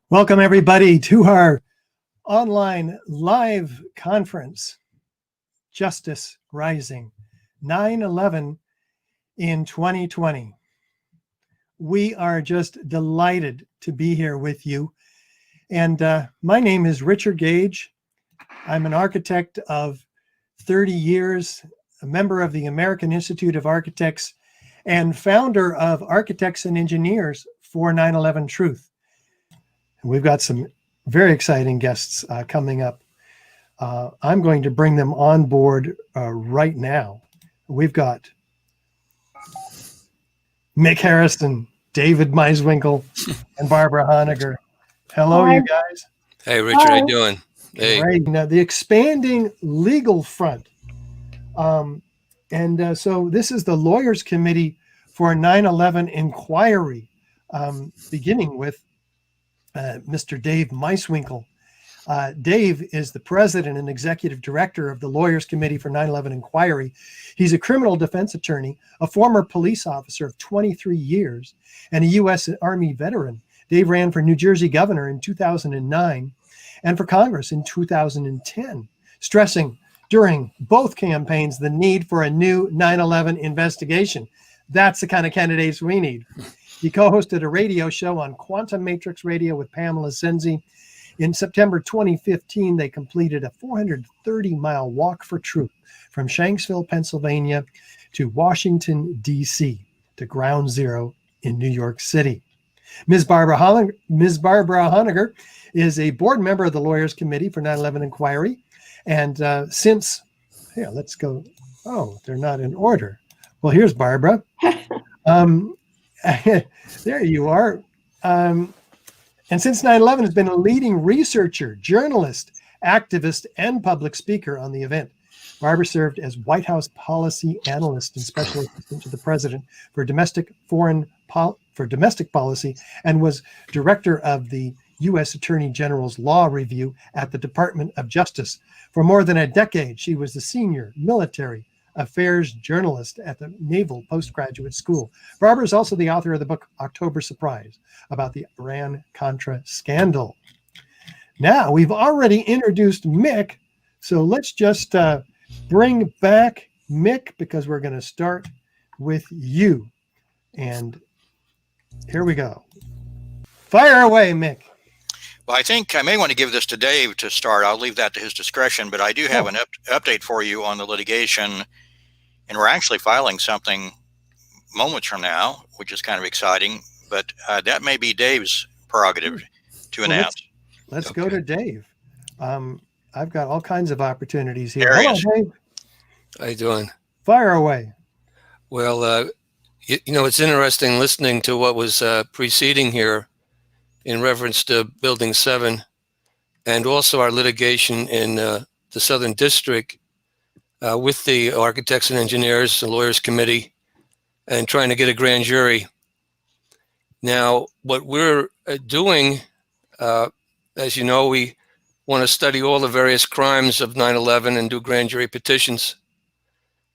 Welcome, everybody, to our online live conference, Justice Rising, 9/11 in 2020. We are just delighted to be here with you. And my name is Richard Gage. I'm an architect of 30 years, a member of the American Institute of Architects, and founder of Architects and Engineers for 9/11 Truth. We've got some very exciting guests coming up. I'm going to bring them on board right now. We've got Mick Harrison, David Meiswinkle, and Barbara Honegger. Hello, Hi. you guys. Hey, Richard, how you doing? Hey. Great. Now, the expanding legal front. So this is the Lawyers Committee for 9/11 Inquiry, beginning with Mr. Dave Meiswinkle. Dave is the president and executive director of the Lawyers Committee for 9/11 Inquiry. He's a criminal defense attorney, a former police officer of 23 years, and a U.S. Army veteran. Dave ran for New Jersey governor in 2009 and for Congress in 2010, stressing during both campaigns the need for a new 9/11 investigation. That's the kind of candidates we need. He co-hosted a radio show on Quantum Matrix Radio with Pamela Senzi. In September 2015, they completed a 430-mile walk for truth from Shanksville, Pennsylvania to Washington, D.C. to Ground Zero in New York City. Ms. Barbara Honegger is a board member of the Lawyers Committee for 9/11 Inquiry. And let's go. Oh, they're not in order. Well, here's Barbara. There you are. And since 9/11 has been a leading researcher, journalist, activist, and public speaker on the event. Barbara served as White House policy analyst and special assistant to the president for domestic policy, and was director of the U.S. Attorney General's Law Review at the Department of Justice. For more than a decade, she was the senior military affairs journalist at the Naval Postgraduate School. Barbara is also the author of the book October Surprise about the Iran-Contra scandal. Now, we've already introduced Mick, so let's just bring back Mick because we're going to start with you. And here we go. Fire away, Mick. Well, I think I may want to give this to Dave to start. I'll leave that to his discretion, but I do have an update for you on the litigation, and we're actually filing something moments from now, which is kind of exciting, but that may be Dave's prerogative to announce. Let's go to Dave. I've got all kinds of opportunities here. There he Hello, is. Dave. How you doing? Fire away. Well, it's interesting listening to what was preceding here in reference to Building 7 and also our litigation in the Southern District with the Architects and Engineers, the Lawyers Committee, and trying to get a grand jury. Now, what we're doing, as you know, we want to study all the various crimes of 9/11 and do grand jury petitions.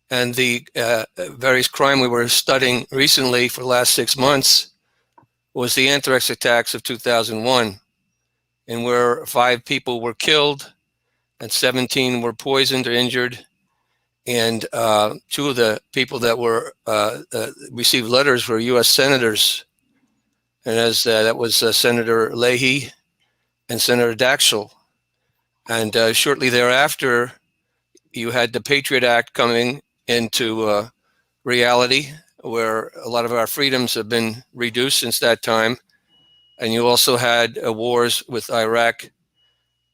And the various crime we were studying recently for the last 6 months was the Anthrax attacks of 2001, and where 5 people were killed and 17 were poisoned or injured. And 2 of the people that were received letters were U.S. senators, and that was Senator Leahy and Senator Daxel. And shortly thereafter, you had the Patriot Act coming into reality, where a lot of our freedoms have been reduced since that time. And you also had wars with Iraq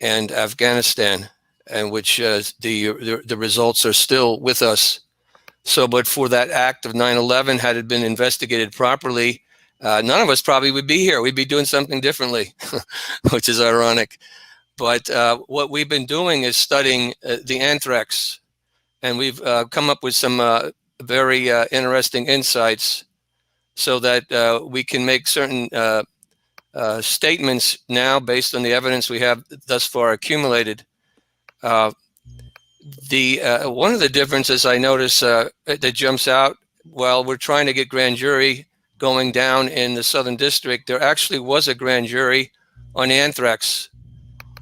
and Afghanistan, and which the results are still with us. So, but for that act of 9/11, had it been investigated properly, none of us probably would be here. We'd be doing something differently, which is ironic. But what we've been doing is studying the anthrax, and we've come up with some very interesting insights so that we can make certain statements now based on the evidence we have thus far accumulated. One of the differences I notice that jumps out while we're trying to get grand jury going down in the Southern District, there actually was a grand jury on Anthrax,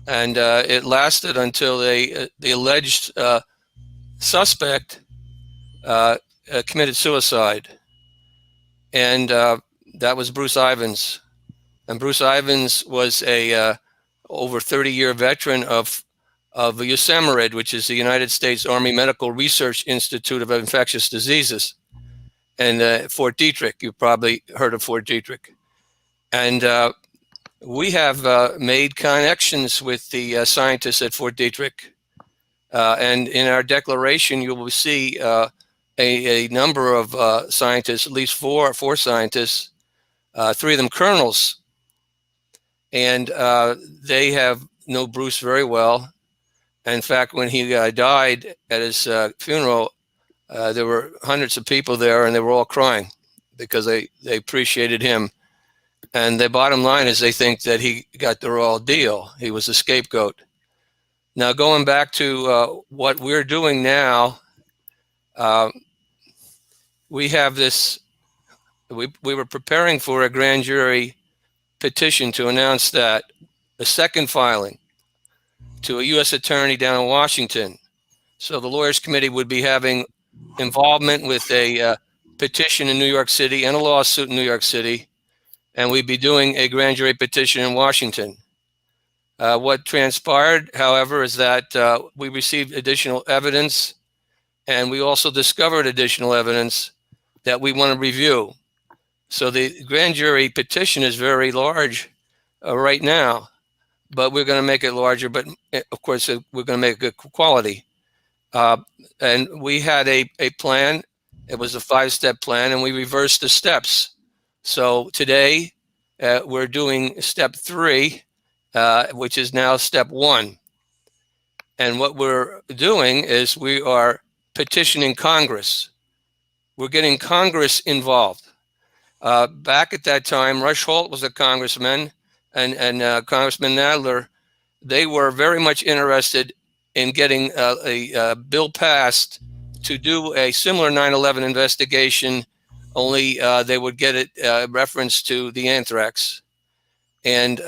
and it lasted until the alleged suspect committed suicide, and that was Bruce Ivins. And Bruce Ivins was a over 30-year veteran of USAMRIID, which is the United States Army Medical Research Institute of Infectious Diseases, and Fort Detrick. You've probably heard of Fort Detrick. And we have made connections with the scientists at Fort Detrick. And in our declaration, you will see a number of scientists, at least four scientists, three of them colonels. And they know Bruce very well. In fact, when he died at his funeral, there were hundreds of people there, and they were all crying because they appreciated him. And the bottom line is they think that he got the raw deal. He was a scapegoat. Now, going back to what we're doing now, we have this, we were preparing for a grand jury petition to announce that a second filing to a U.S. attorney down in Washington. So the Lawyers Committee would be having involvement with a petition in New York City and a lawsuit in New York City, and we'd be doing a grand jury petition in Washington. What transpired, however, is that we received additional evidence, and we also discovered additional evidence that we want to review. So the grand jury petition is very large right now, but we're going to make it larger. But of course, we're going to make it good quality. And we had a plan. It was a 5-step plan, and we reversed the steps. So today we're doing step 3, which is now step 1. And what we're doing is we are petitioning Congress. We're getting Congress involved. Back at that time, Rush Holt was a congressman, and Congressman Nadler. They were very much interested in getting a bill passed to do a similar 9/11 investigation, only they would get it reference to the anthrax. And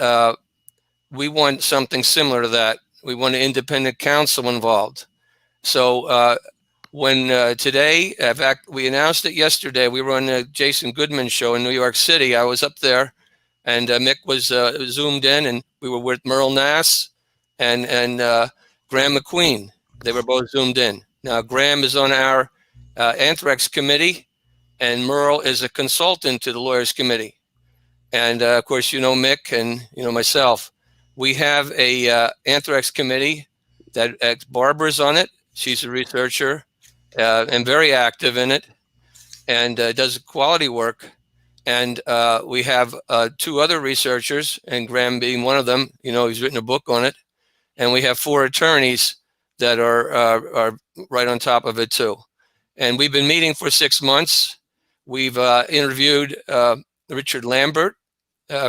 we want something similar to that. We want an independent counsel involved. So when today, in fact, we announced it yesterday, we were on the Jason Goodman show in New York City. I was up there, and Mick was zoomed in, and we were with Merle Nass and Graham McQueen. They were both zoomed in. Now, Graham is on our Anthrax committee, and Merle is a consultant to the Lawyers Committee. And of course, you know Mick and you know myself. We have a Anthrax committee that Barbara's on it. She's a researcher and very active in it, and does quality work. And we have 2 other researchers, and Graham being one of them. You know, he's written a book on it. And we have 4 attorneys that are right on top of it too. And we've been meeting for 6 months. We've interviewed Richard Lambert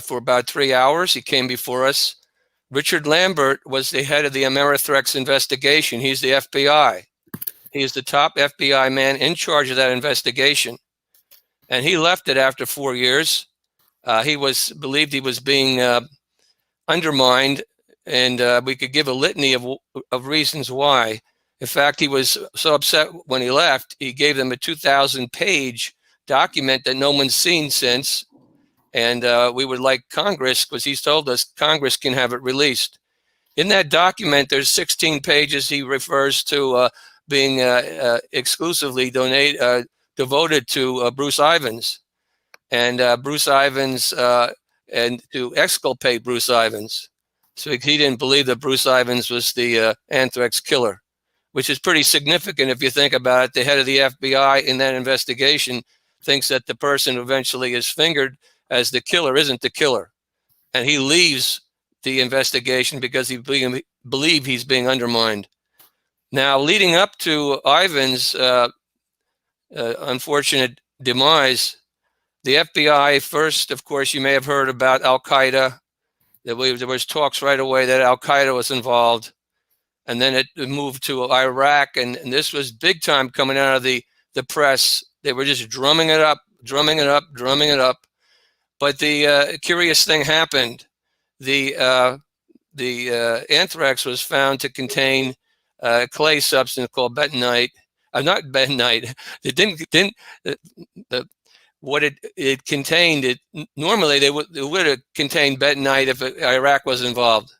for about 3 hours. He came before us. Richard Lambert was the head of the Anthrax investigation. He's the FBI. He is the top FBI man in charge of that investigation. And he left it after 4 years. He believed he was being undermined, and we could give a litany of reasons why. In fact, he was so upset when he left, he gave them a 2,000-page document that no one's seen since. And we would like Congress, because he's told us Congress can have it released. In that document, there's 16 pages he refers to being exclusively devoted to Bruce Ivins, and Bruce Ivins, and to exculpate Bruce Ivins. So he didn't believe that Bruce Ivins was the anthrax killer, which is pretty significant if you think about it. The head of the FBI in that investigation thinks that the person who eventually is fingered as the killer isn't the killer. And he leaves the investigation because he believes he's being undermined. Now, leading up to Ivins' unfortunate demise, the FBI first, of course, you may have heard about Al-Qaeda. There was talks right away that Al-Qaeda was involved. And then it moved to Iraq. And this was big time coming out of the press. They were just drumming it up drumming it up, drumming it up. But the curious thing happened. The anthrax was found to contain clay substance called bentonite. Not bentonite. It didn't. What it contained. It normally it would have contained bentonite if Iraq was involved.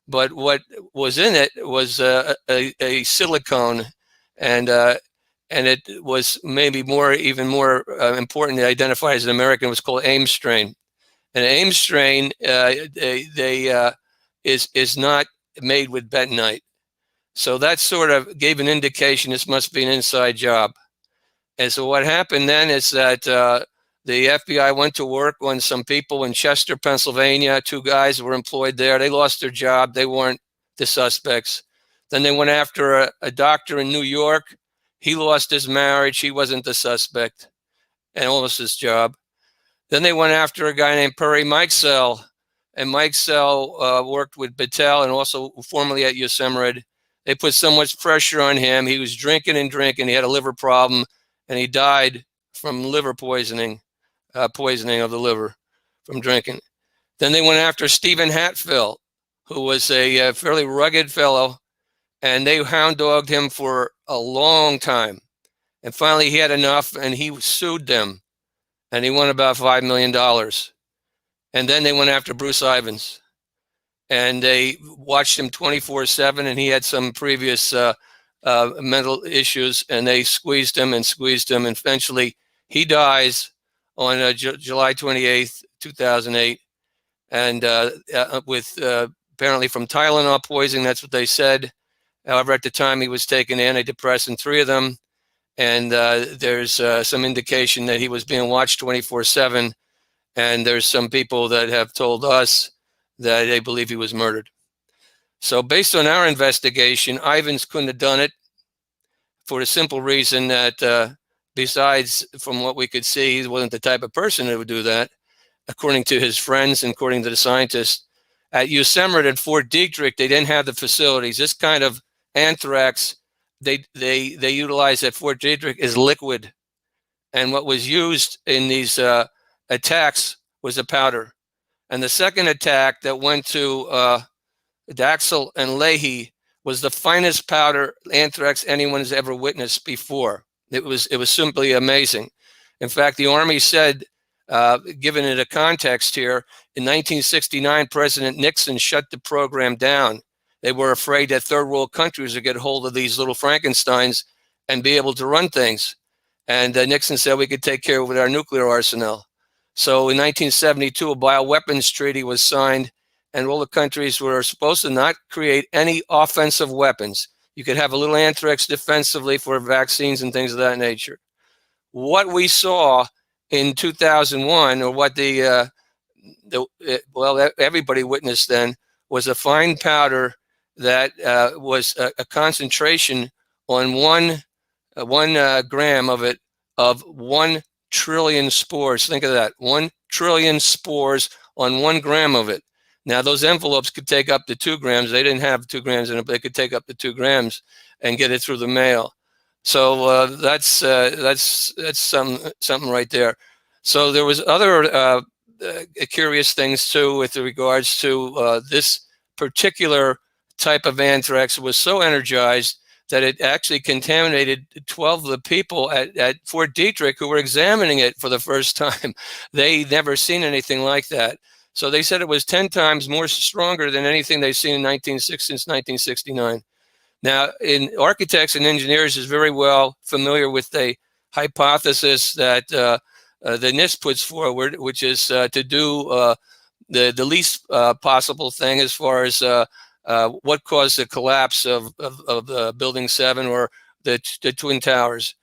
But what was in it was a silicone, and it was maybe even more important to identify as an American. It was called AIM strain. And AIM strain is not made with bentonite. So that sort of gave an indication this must be an inside job. And so what happened then is that the FBI went to work on some people in Chester, Pennsylvania. 2 guys were employed there. They lost their job. They weren't the suspects. Then they went after a doctor in New York. He lost his marriage. He wasn't the suspect and lost his job. Then they went after a guy named Perry Mikesell. And Mikesell worked with Battelle and also formerly at Yosemite. They put so much pressure on him. He was drinking and drinking. He had a liver problem, and he died from liver poisoning, poisoning of the liver from drinking. Then they went after Stephen Hatfield, who was a fairly rugged fellow, and they hound dogged him for a long time. And finally, he had enough, and he sued them, and he won about $5 million. And then they went after Bruce Ivins, and they watched him 24/7, and he had some previous mental issues, and they squeezed him, and eventually he dies on July 28th, 2008, and with apparently from Tylenol poisoning. That's what they said. However, at the time he was taking antidepressant, 3 of them, and there's some indication that he was being watched 24/7, and there's some people that have told us that they believe he was murdered. So based on our investigation, Ivins couldn't have done it for the simple reason that besides from what we could see, he wasn't the type of person that would do that, according to his friends and according to the scientists. At Yosemite and Fort Detrick, they didn't have the facilities. This kind of anthrax they utilized at Fort Detrick is liquid. And what was used in these attacks was a powder. And the second attack that went to Daxel and Leahy was the finest powder anthrax anyone has ever witnessed before. It was simply amazing. In fact, the Army said, given it a context here, in 1969, President Nixon shut the program down. They were afraid that third world countries would get hold of these little Frankensteins and be able to run things. And Nixon said we could take care of it with our nuclear arsenal. So in 1972, a bioweapons treaty was signed, and all the countries were supposed to not create any offensive weapons. You could have a little anthrax defensively for vaccines and things of that nature. What we saw in 2001, or what everybody witnessed then, was a fine powder that was a concentration on one gram of it of 1 trillion spores. Think of that, 1 trillion spores on 1 gram of it. Now those envelopes could take up to 2 grams. They didn't have 2 grams in it, but they could take up to 2 grams and get it through the mail. So that's something right there. So there was other curious things too with regards to this particular type of anthrax. It was so energized that it actually contaminated 12 of the people at Fort Detrick who were examining it for the first time. They never seen anything like that. So they said it was 10 times more stronger than anything they've seen since 1969. Now, architects and engineers is very well familiar with the hypothesis that the NIST puts forward, which is to do the least possible thing as far as what caused the collapse of Building 7 or the Twin Towers.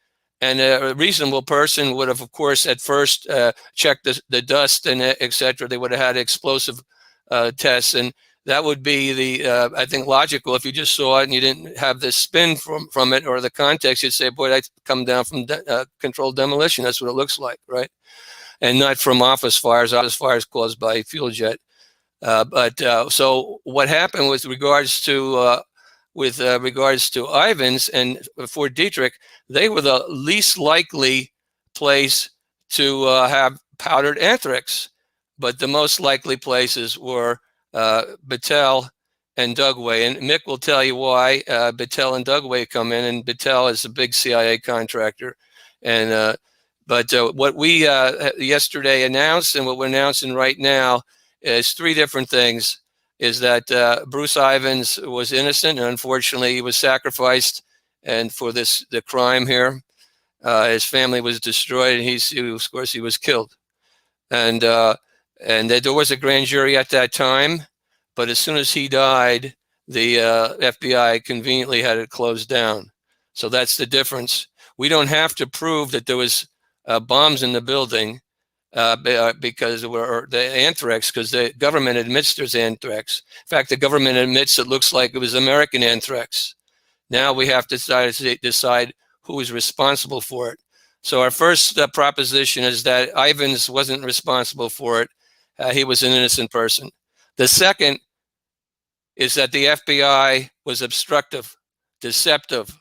And a reasonable person would have, of course, at first checked the dust and et cetera. They would have had explosive tests. And that would be I think, logical. If you just saw it and you didn't have the spin from it or the context, you'd say, boy, that's come down from controlled demolition. That's what it looks like, right? And not from office fires caused by fuel jet. So what happened with regards to Ivins and Fort Detrick, they were the least likely place to have powdered anthrax. But the most likely places were Battelle and Dugway. And Mick will tell you why Battelle and Dugway come in. And Battelle is a big CIA contractor. And but what we yesterday announced and what we're announcing right now is three different things. Is that Bruce Ivins was innocent, and unfortunately he was sacrificed, and for the crime here, his family was destroyed, and of course he was killed, and there was a grand jury at that time, but as soon as he died, the FBI conveniently had it closed down. So that's the difference. We don't have to prove that there was bombs in the building. Because we're the anthrax, because the government admits there's anthrax. In fact, the government admits it looks like it was American anthrax. Now we have to decide who is responsible for it. So our first proposition is that Ivins wasn't responsible for it. He was an innocent person. The second is that the FBI was obstructive, deceptive,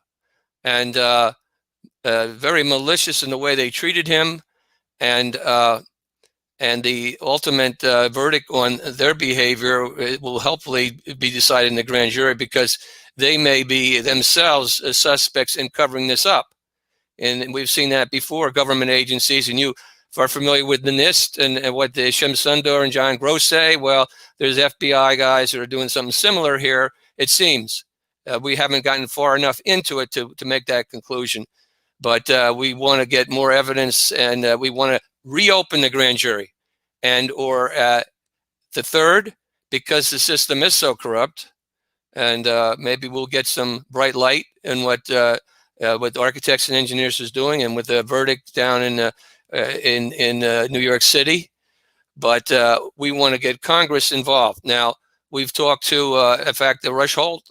and very malicious in the way they treated him. And the ultimate verdict on their behavior will hopefully be decided in the grand jury, because they may be themselves suspects in covering this up. And we've seen that before, government agencies, and you are familiar with the NIST and what the Shem Sundar and John Gross say. Well, there's FBI guys that are doing something similar here, it seems. We haven't gotten far enough into it to make that conclusion. But we want to get more evidence, and we want to reopen the grand jury. And or the third, because the system is so corrupt, and maybe we'll get some bright light in what architects and engineers is doing, and with the verdict down in New York City. But we want to get Congress involved. Now, we've talked to, in fact, Rush Holt.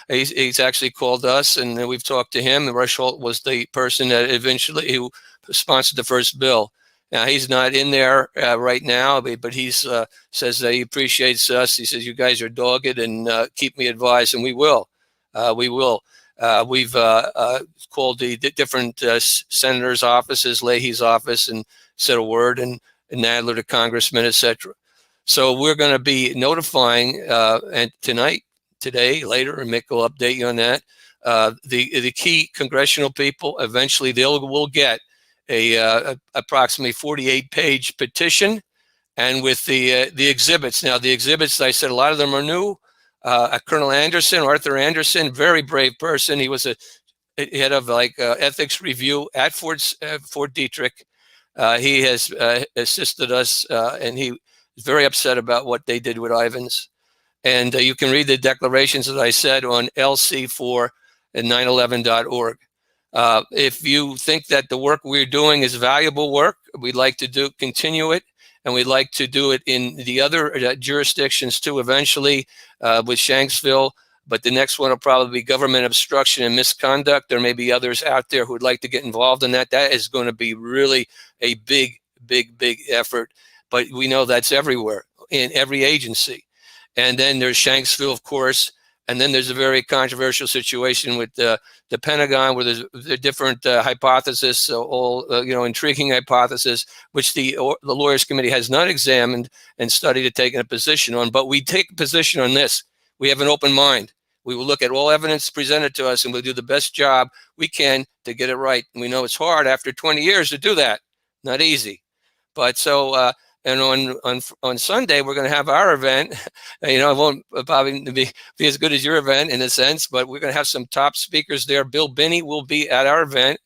He's actually called us, and we've talked to him. And Rush Holt was the person that eventually who sponsored the first bill. Now, he's not in there right now, but he says that he appreciates us. He says, you guys are dogged, and keep me advised, and we will. We will. We've called the different senators' offices, Leahy's office, and said a word, and Nadler to congressmen, etc. So we're going to be notifying and today, later, and Mick will update you on that. The key congressional people, eventually will get a approximately 48-page petition, and with the exhibits. Now, the exhibits, I said, a lot of them are new. Colonel Anderson, Arthur Anderson, very brave person. He was a head of ethics review at Fort Detrick. He has assisted us, and he is very upset about what they did with Ivins. And you can read the declarations, as I said, on lc4 at 911.org. If you think that the work we're doing is valuable work, we'd like to continue it, and we'd like to do it in the other jurisdictions too, eventually with Shanksville. But the next one will probably be government obstruction and misconduct. There may be others out there who would like to get involved in that. That is going to be really a big effort. But we know that's everywhere, in every agency. And then there's Shanksville, of course. And then there's a very controversial situation with the Pentagon, where there's the different hypotheses, intriguing hypotheses, which the Lawyers Committee has not examined and studied or taken a position on. But we take a position on this. We have an open mind. We will look at all evidence presented to us, and we'll do the best job we can to get it right. And we know it's hard after 20 years to do that. Not easy. But so, and on Sunday, we're going to have our event. It won't probably be as good as your event in a sense, but we're going to have some top speakers there. Bill Binney will be at our event.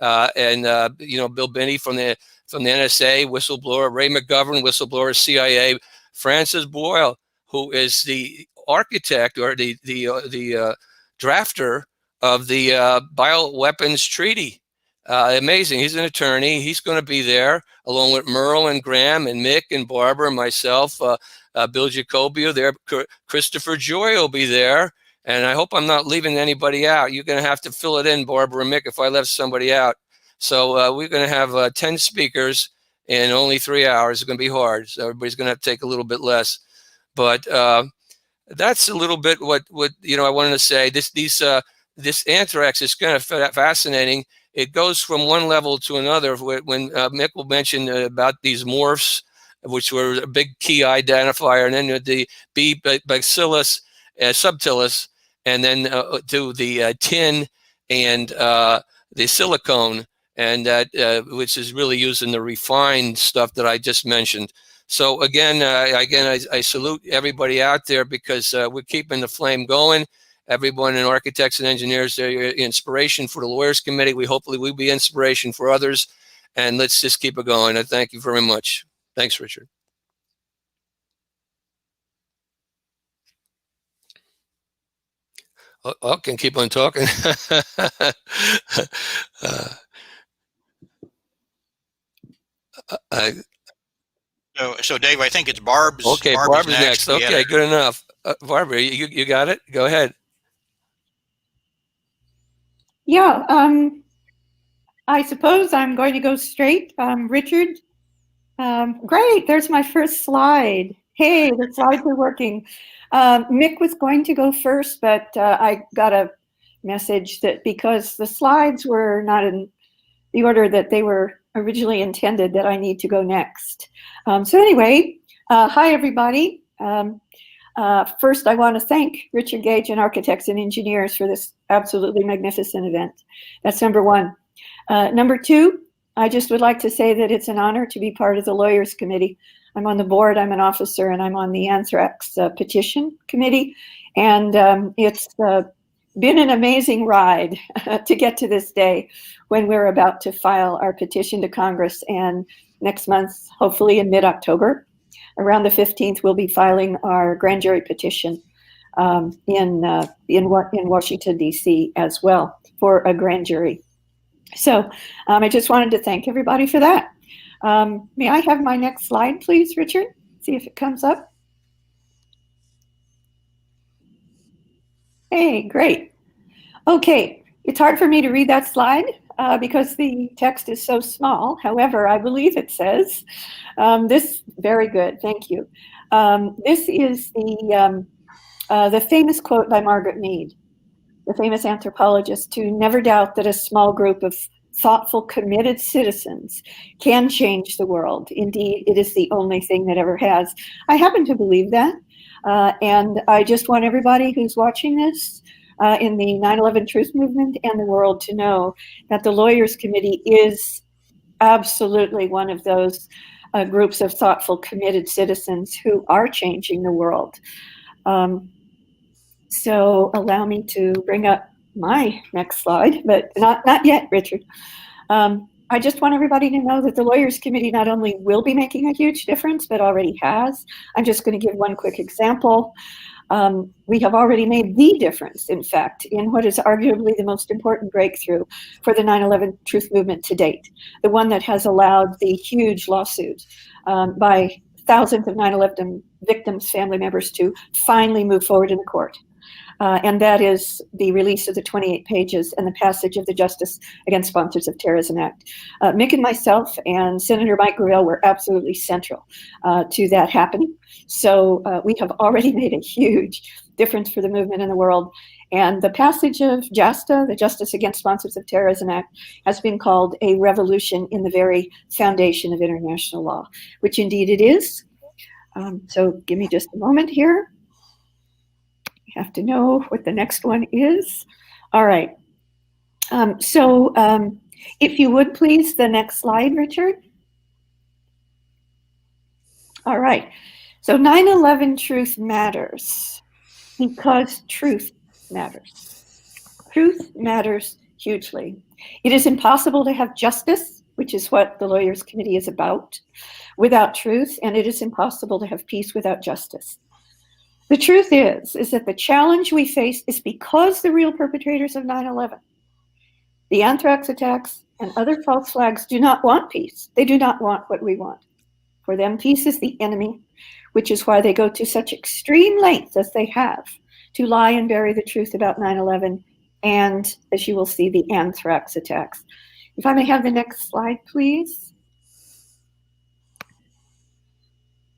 Bill Binney from the NSA, whistleblower, Ray McGovern, whistleblower, CIA, Francis Boyle, who is the architect or the drafter of the bioweapons treaty. Amazing. He's an attorney. He's going to be there along with Merle and Graham and Mick and Barbara and myself. Bill Jacoby there. Christopher Joy will be there. And I hope I'm not leaving anybody out. You're going to have to fill it in, Barbara and Mick, if I left somebody out. So we're going to have 10 speakers in only 3 hours. It's going to be hard. So everybody's going to have to take a little bit less. But that's a little bit what I wanted to say. This anthrax is kind of fascinating. it goes from one level to another. When Mick will mention about these morphs, which were a big key identifier, and then the B bacillus subtilis, and then to the tin and the silicone, and that which is really used in the refined stuff that I just mentioned. So again, I salute everybody out there, because we're keeping the flame going. Everyone in architects and engineers, they're inspiration for the Lawyers Committee. Hopefully we'll be inspiration for others, and let's just keep it going. I thank you very much. Thanks, Richard. I can keep on talking. So Dave, I think it's Barb's. Okay, Barb's next. Okay, good enough. Barbara, you got it? Go ahead. Yeah, I suppose I'm going to go straight. Richard, great, there's my first slide. Hey, the slides are working. Mick was going to go first, but I got a message that because the slides were not in the order that they were originally intended, that I need to go next. So anyway, hi everybody. First, I want to thank Richard Gage and Architects and Engineers for this absolutely magnificent event. That's number one. Number two, I just would like to say that it's an honor to be part of the Lawyers Committee. I'm on the board, I'm an officer, and I'm on the Anthrax Petition Committee. And it's been an amazing ride to get to this day when we're about to file our petition to Congress. And next month, hopefully in mid-October, around the 15th, we'll be filing our grand jury petition in Washington, D.C. as well for a grand jury. So I just wanted to thank everybody for that. May I have my next slide, please, Richard? See if it comes up. Hey, great. Okay, it's hard for me to read that slide because the text is so small. However, I believe it says this. Very good, thank you. This is the famous quote by Margaret Mead, the famous anthropologist, to never doubt that a small group of thoughtful, committed citizens can change the world. Indeed, it is the only thing that ever has. I happen to believe that. And I just want everybody who's watching this in the 9/11 Truth Movement and the world to know that the Lawyers Committee is absolutely one of those groups of thoughtful, committed citizens who are changing the world. So allow me to bring up my next slide, but not yet, Richard. I just want everybody to know that the Lawyers Committee not only will be making a huge difference, but already has. I'm just going to give one quick example. We have already made the difference, in fact, in what is arguably the most important breakthrough for the 9/11 Truth Movement to date, the one that has allowed the huge lawsuit by thousands of 9/11 victims' family members to finally move forward in the court. And that is the release of the 28 pages and the passage of the Justice Against Sponsors of Terrorism Act. Mick and myself and Senator Mike Gravel were absolutely central to that happening. So we have already made a huge difference for the movement in the world. And the passage of JASTA, the Justice Against Sponsors of Terrorism Act, has been called a revolution in the very foundation of international law, which indeed it is. So give me just a moment here. Have to know what the next one is. All right. If you would please, the next slide, Richard. All right. So 9/11 truth matters because truth matters. Truth matters hugely. It is impossible to have justice, which is what the Lawyers Committee is about, without truth, and it is impossible to have peace without justice. The truth is that the challenge we face is because the real perpetrators of 9/11, the anthrax attacks and other false flags, do not want peace. They do not want what we want. For them, peace is the enemy, which is why they go to such extreme lengths as they have to lie and bury the truth about 9/11 and, as you will see, the anthrax attacks. If I may have the next slide, please.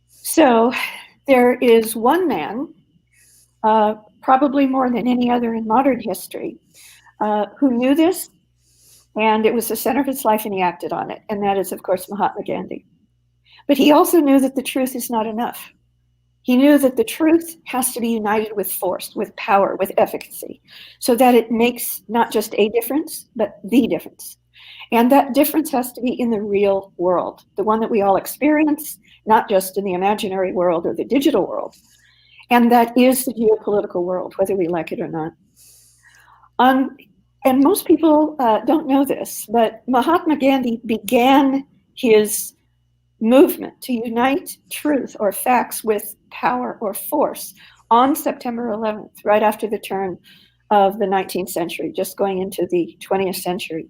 So, there is one man, probably more than any other in modern history, who knew this, And it was the center of his life, and he acted on it. And that is, of course, Mahatma Gandhi. But he also knew that the truth is not enough. He knew that the truth has to be united with force, with power, with efficacy, so that it makes not just a difference, but the difference. And that difference has to be in the real world, the one that we all experience, not just in the imaginary world or the digital world. And that is the geopolitical world, whether we like it or not. And most people don't know this, but Mahatma Gandhi began his movement to unite truth or facts with power or force on September 11th, right after the turn of the 19th century, just going into the 20th century.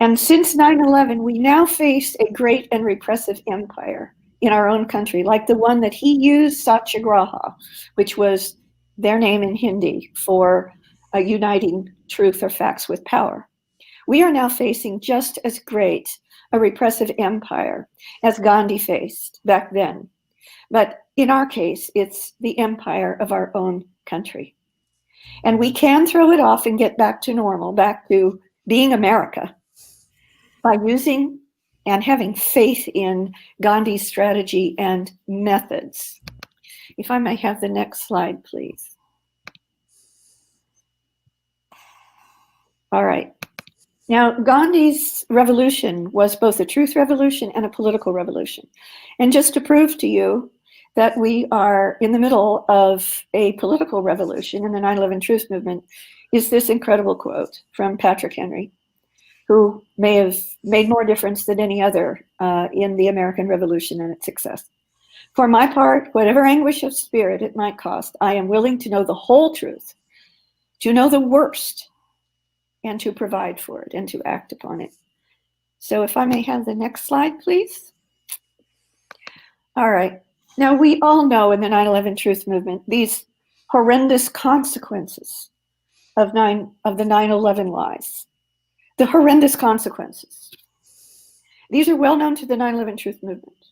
And since 9/11, we now face a great and repressive empire in our own country, like the one that he used, Satyagraha, which was their name in Hindi for uniting truth or facts with power. We are now facing just as great a repressive empire as Gandhi faced back then. But in our case, it's the empire of our own country. And we can throw it off and get back to normal, back to being America, by using and having faith in Gandhi's strategy and methods. If I may have the next slide, please. All right. Now, Gandhi's revolution was both a truth revolution and a political revolution. And just to prove to you that we are in the middle of a political revolution in the 9/11 truth movement is this incredible quote from Patrick Henry, who may have made more difference than any other in the American Revolution and its success. For my part, whatever anguish of spirit it might cost, I am willing to know the whole truth, to know the worst, and to provide for it and to act upon it. So if I may have the next slide, please. All right. Now, we all know in the 9/11 truth movement these horrendous consequences of the 9/11 lies. The horrendous consequences. These are well known to the 9/11 truth movement.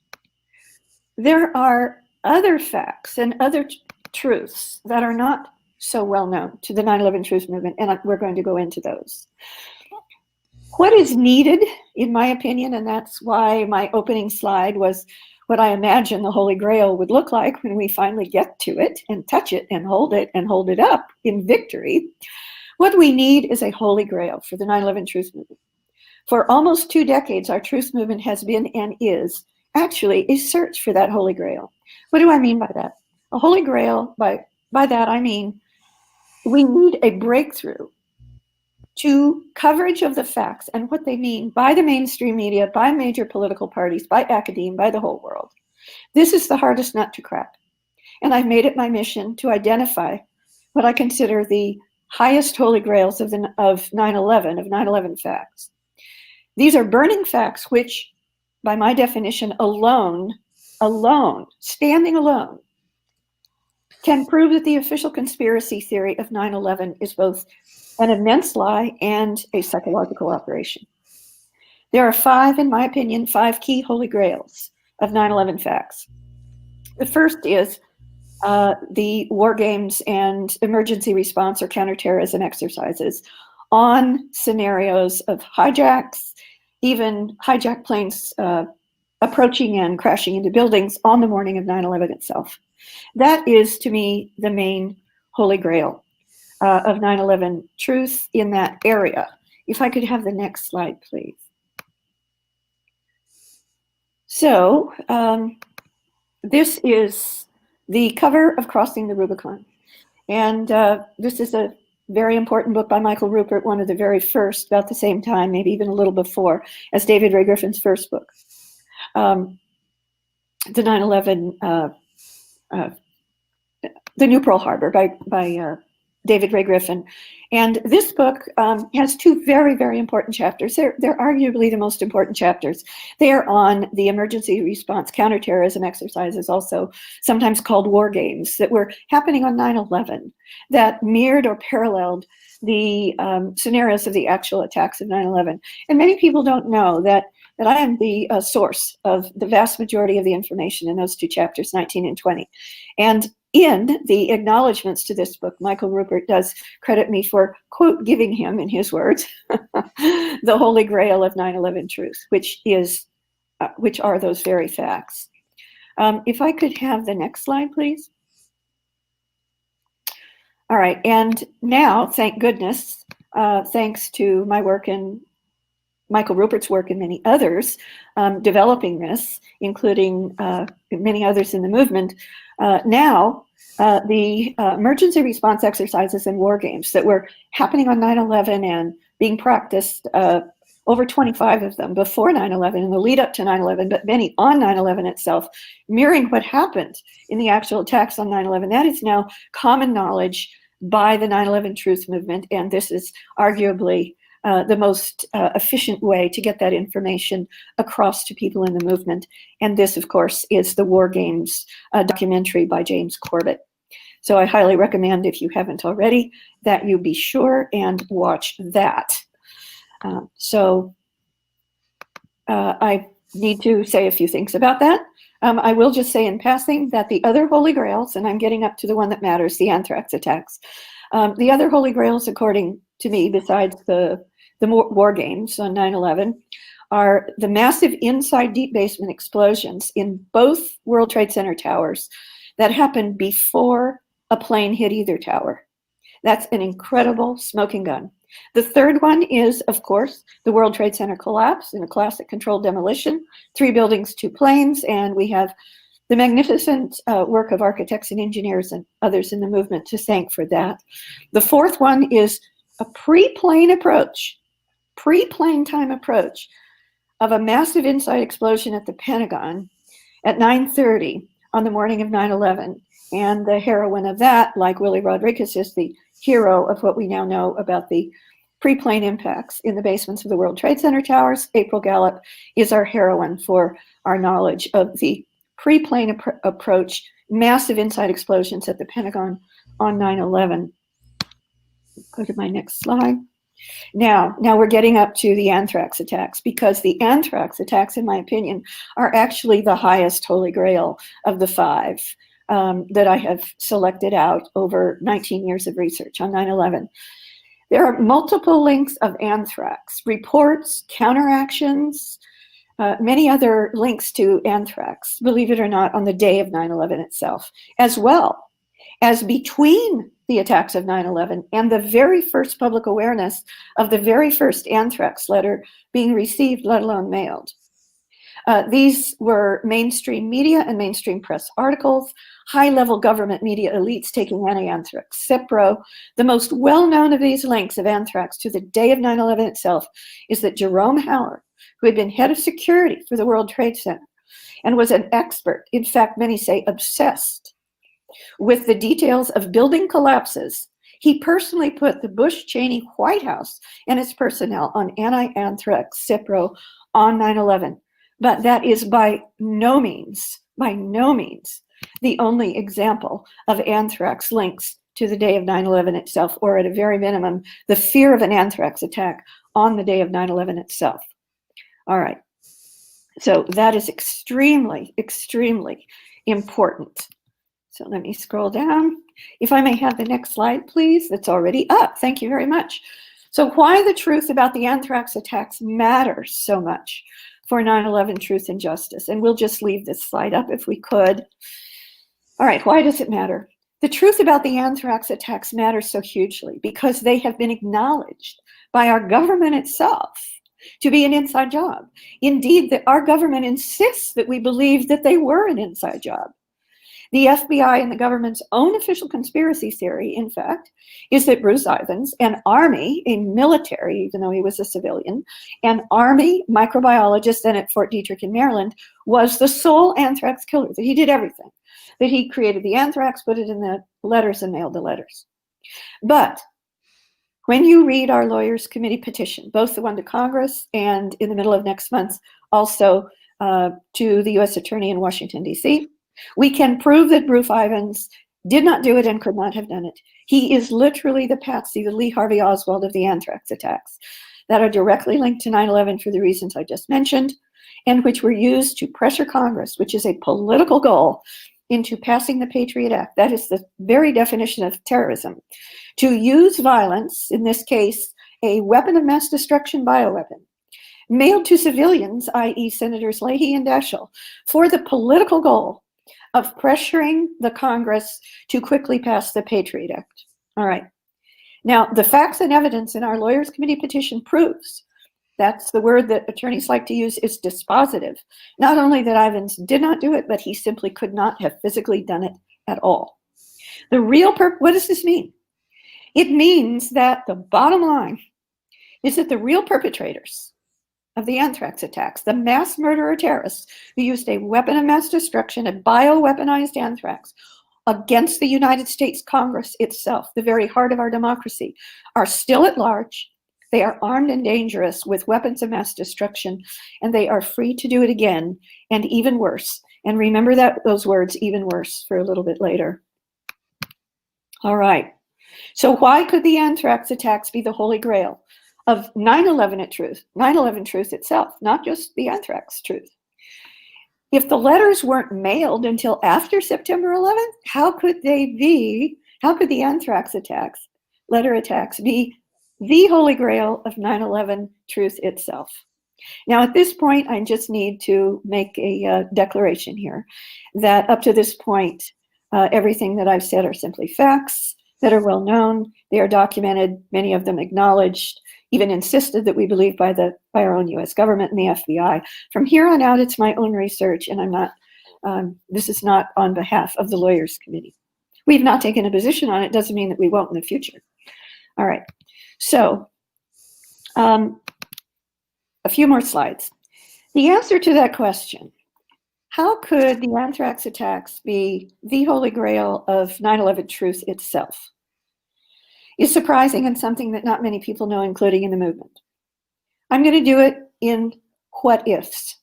There are other facts and other truths that are not so well known to the 9/11 truth movement, and we're going to go into those. What is needed, in my opinion, and that's why my opening slide was what I imagine the Holy Grail would look like when we finally get to it and touch it and hold it up in victory. What we need is a Holy Grail for the 9/11 truth movement. For almost 2 decades, our truth movement has been and is actually a search for that Holy Grail. What do I mean by that? A Holy Grail, by that I mean we need a breakthrough to coverage of the facts and what they mean by the mainstream media, by major political parties, by academia, by the whole world. This is the hardest nut to crack. And I've made it my mission to identify what I consider the highest holy grails of 9/11 facts. These are burning facts which, by my definition, alone, standing alone, can prove that the official conspiracy theory of 9/11 is both an immense lie and a psychological operation. There are 5, in my opinion, 5 key holy grails of 9/11 facts. The first is the war games and emergency response or counterterrorism exercises on scenarios of hijacks, even hijacked planes approaching and crashing into buildings on the morning of 9/11 itself. That is, to me, the main holy grail of 9/11 truth in that area. If I could have the next slide, please. So this is the cover of Crossing the Rubicon. And this is a very important book by Michael Rupert, one of the very first, about the same time, maybe even a little before, as David Ray Griffin's first book. The 9/11, The New Pearl Harbor by David Ray Griffin. And this book has 2 very, very important chapters. They're arguably the most important chapters. They are on the emergency response counterterrorism exercises, also sometimes called war games, that were happening on 9/11, that mirrored or paralleled the scenarios of the actual attacks of 9/11. And many people don't know that I am the source of the vast majority of the information in those 2 chapters, 19 and 20. And in the acknowledgments to this book, Michael Rupert does credit me for, quote, giving him, in his words, the holy grail of 9/11 truth, which are those very facts. If I could have the next slide, please. All right, and now, thank goodness, thanks to my work and Michael Rupert's work and many others developing this, including many others in the movement, now the emergency response exercises and war games that were happening on 9/11 and being practiced, over 25 of them before 9/11 in the lead up to 9/11, but many on 9/11 itself, mirroring what happened in the actual attacks on 9/11. That is now common knowledge by the 9/11 truth movement, and this is arguably the most efficient way to get that information across to people in the movement. And this, of course, is the War Games documentary by James Corbett. So I highly recommend, if you haven't already, that you be sure and watch that. I need to say a few things about that. I will just say in passing that the other holy grails, and I'm getting up to the one that matters, the Anthrax attacks, the other holy grails, according to me, besides the war games on 9/11, are the massive inside deep basement explosions in both World Trade Center towers that happened before a plane hit either tower. That's an incredible smoking gun. The third one is, of course, the World Trade Center collapse in a classic controlled demolition, 3 buildings, 2 planes, and we have the magnificent work of architects and engineers and others in the movement to thank for that. The fourth one is a pre-plane time approach of a massive inside explosion at the Pentagon at 9:30 on the morning of 9/11. And the heroine of that, like Willie Rodriguez, is the hero of what we now know about the pre-plane impacts in the basements of the World Trade Center towers. April Gallup is our heroine for our knowledge of the pre-plane approach, massive inside explosions at the Pentagon on 9/11. Go to my next slide. Now we're getting up to the Anthrax attacks, because the Anthrax attacks, in my opinion, are actually the highest holy grail of the 5 that I have selected out over 19 years of research on 9/11. There are multiple links of anthrax, reports, counteractions, many other links to anthrax, believe it or not, on the day of 9/11 itself, as well as between the attacks of 9/11 and the very first public awareness of the very first anthrax letter being received, let alone mailed. These were mainstream media and mainstream press articles, high-level government media elites taking anti-anthrax. CIPRO, the most well-known of these links of anthrax to the day of 9/11 itself, is that Jerome Howard, who had been head of security for the World Trade Center and was an expert, in fact, many say obsessed, with the details of building collapses, he personally put the Bush-Cheney White House and its personnel on anti-anthrax CIPRO on 9/11. But that is by no means, the only example of anthrax links to the day of 9/11 itself, or at a very minimum, the fear of an anthrax attack on the day of 9/11 itself. All right, so that is extremely, extremely important. So let me scroll down. If I may have the next slide, please. That's already up. Thank you very much. So why the truth about the anthrax attacks matters so much for 9/11 truth and justice. And we'll just leave this slide up if we could. All right, why does it matter? The truth about the anthrax attacks matters so hugely because they have been acknowledged by our government itself to be an inside job. Indeed, that our government insists that we believe that they were an inside job. The FBI and the government's own official conspiracy theory, in fact, is that Bruce Ivins, an Army, a military, even though he was a civilian, an Army microbiologist then at Fort Detrick in Maryland, was the sole anthrax killer, that he did everything, that he created the anthrax, put it in the letters, and mailed the letters. But when you read our lawyers' committee petition, both the one to Congress and in the middle of next month, also to the U.S. Attorney in Washington, D.C., we can prove that Bruce Ivins did not do it and could not have done it. He is literally the patsy, the Lee Harvey Oswald of the anthrax attacks that are directly linked to 9/11 for the reasons I just mentioned, and which were used to pressure Congress, which is a political goal, into passing the Patriot Act. That is the very definition of terrorism. To use violence, in this case, a weapon of mass destruction bioweapon, mailed to civilians, i.e. Senators Leahy and Daschle, for the political goal of pressuring the Congress to quickly pass the Patriot Act. All right. Now, the facts and evidence in our Lawyers Committee petition proves, that's the word that attorneys like to use, is dispositive. Not only that Ivins did not do it, but he simply could not have physically done it at all. The real what does this mean? It means that the bottom line is that the real perpetrators of the anthrax attacks, the mass murderer terrorists who used a weapon of mass destruction, a bioweaponized anthrax, against the United States Congress itself, the very heart of our democracy, are still at large. They are armed and dangerous with weapons of mass destruction, and they are free to do it again, and even worse. And remember those words, even worse, for a little bit later. All right. So why could the anthrax attacks be the holy grail of 9/11 truth itself, not just the anthrax truth? If the letters weren't mailed until after September 11th, how could the anthrax attacks, letter attacks, be the holy grail of 9/11 truth itself? Now, at this point, I just need to make a declaration here that up to this point, everything that I've said are simply facts that are well known. They are documented, many of them acknowledged, even insisted that we believe by our own U.S. government and the FBI. From here on out, it's my own research, and I'm not. This is not on behalf of the Lawyers Committee. We've not taken a position on it. Doesn't mean that we won't in the future. All right. So, a few more slides. The answer to that question: how could the anthrax attacks be the holy grail of 9/11 truth itself? Is surprising and something that not many people know, including in the movement. I'm going to do it in what ifs.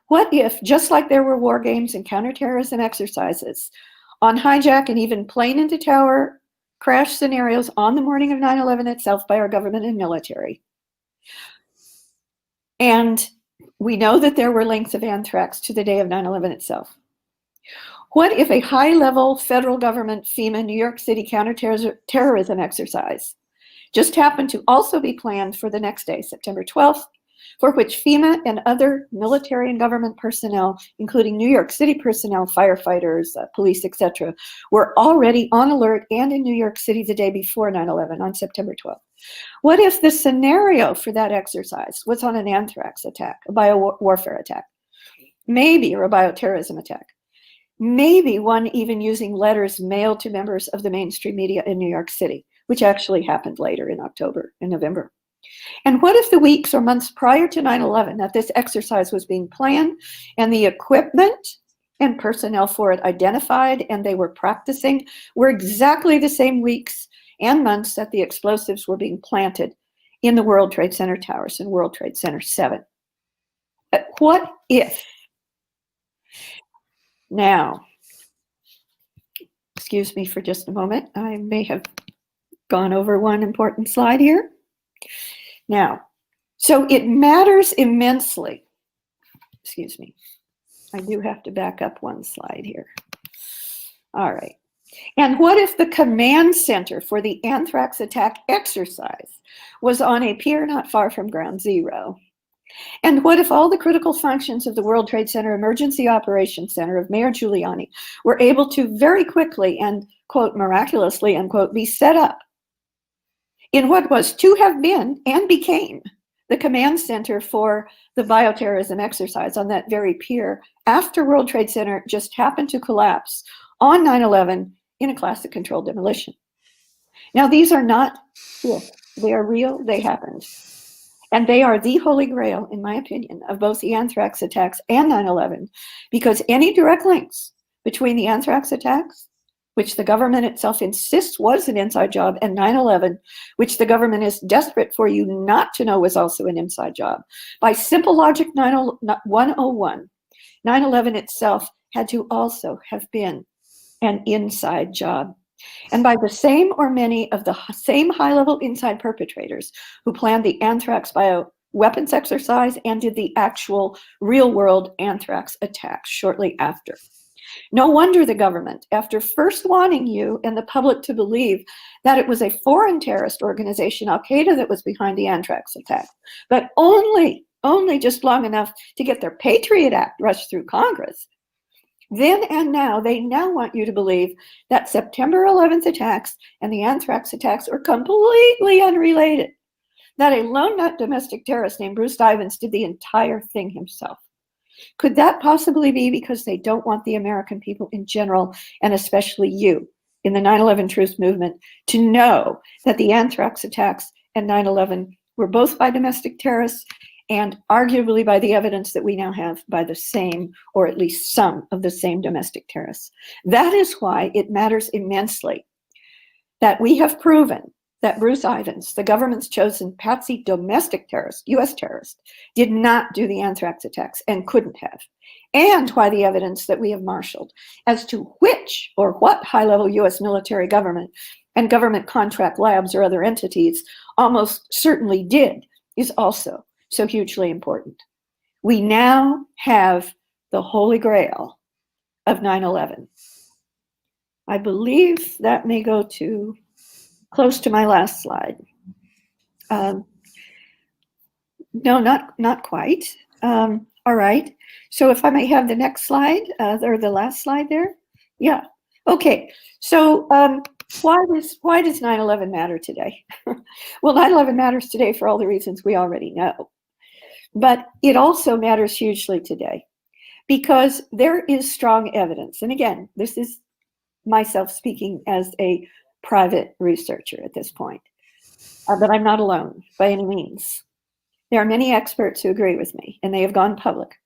What if, just like there were war games and counterterrorism exercises on hijack and even plane into tower crash scenarios on the morning of 9/11 itself by our government and military? And we know that there were links of anthrax to the day of 9/11 itself. What if a high-level federal government FEMA New York City counterterrorism exercise just happened to also be planned for the next day, September 12th, for which FEMA and other military and government personnel, including New York City personnel, firefighters, police, etc., were already on alert and in New York City the day before 9/11 on September 12th? What if the scenario for that exercise was on an anthrax attack, a biowarfare attack, maybe, or a bioterrorism attack? Maybe one even using letters mailed to members of the mainstream media in New York City, which actually happened later in October and November. And what if the weeks or months prior to 9/11 that this exercise was being planned and the equipment and personnel for it identified and they were practicing were exactly the same weeks and months that the explosives were being planted in the World Trade Center towers in World Trade Center 7? What if? Now, excuse me for just a moment. I may have gone over one important slide here. Now, so it matters immensely. Excuse me. I do have to back up one slide here. All right. And what if the command center for the anthrax attack exercise was on a pier not far from Ground Zero? And what if all the critical functions of the World Trade Center Emergency Operations Center of Mayor Giuliani were able to very quickly and, quote, miraculously, unquote, be set up in what was to have been and became the command center for the bioterrorism exercise on that very pier after World Trade Center just happened to collapse on 9/11 in a classic controlled demolition? Now, these are not ifs. They are real. They happened. And they are the holy grail, in my opinion, of both the anthrax attacks and 9/11, because any direct links between the anthrax attacks, which the government itself insists was an inside job, and 9/11, which the government is desperate for you not to know was also an inside job. By simple logic 101, 9/11 itself had to also have been an inside job. And by the same or many of the same high-level inside perpetrators who planned the anthrax bioweapons exercise and did the actual real-world anthrax attacks shortly after. No wonder the government, after first wanting you and the public to believe that it was a foreign terrorist organization, Al-Qaeda, that was behind the Anthrax attack, but only just long enough to get their Patriot Act rushed through Congress. Then and now, they now want you to believe that September 11th attacks and the Anthrax attacks are completely unrelated, that a lone nut domestic terrorist named Bruce Ivins did the entire thing himself. Could that possibly be because they don't want the American people in general, and especially you in the 9/11 Truth Movement, to know that the Anthrax attacks and 9/11 were both by domestic terrorists, and arguably, by the evidence that we now have, by the same, or at least some of the same domestic terrorists? That is why it matters immensely that we have proven that Bruce Ivins, the government's chosen patsy domestic terrorist, US terrorist, did not do the Anthrax attacks and couldn't have. And why the evidence that we have marshaled as to which or what high-level US military government and government contract labs or other entities almost certainly did is also so hugely important. We now have the Holy Grail of 9/11. I believe that may go to close to my last slide. No, not quite. All right. So if I may have the next slide, or the last slide there. Yeah. Okay. So why does 9/11 matter today? Well, 9/11 matters today for all the reasons we already know. But it also matters hugely today because there is strong evidence. And again, this is myself speaking as a private researcher at this point, but I'm not alone by any means. There are many experts who agree with me, and they have gone public.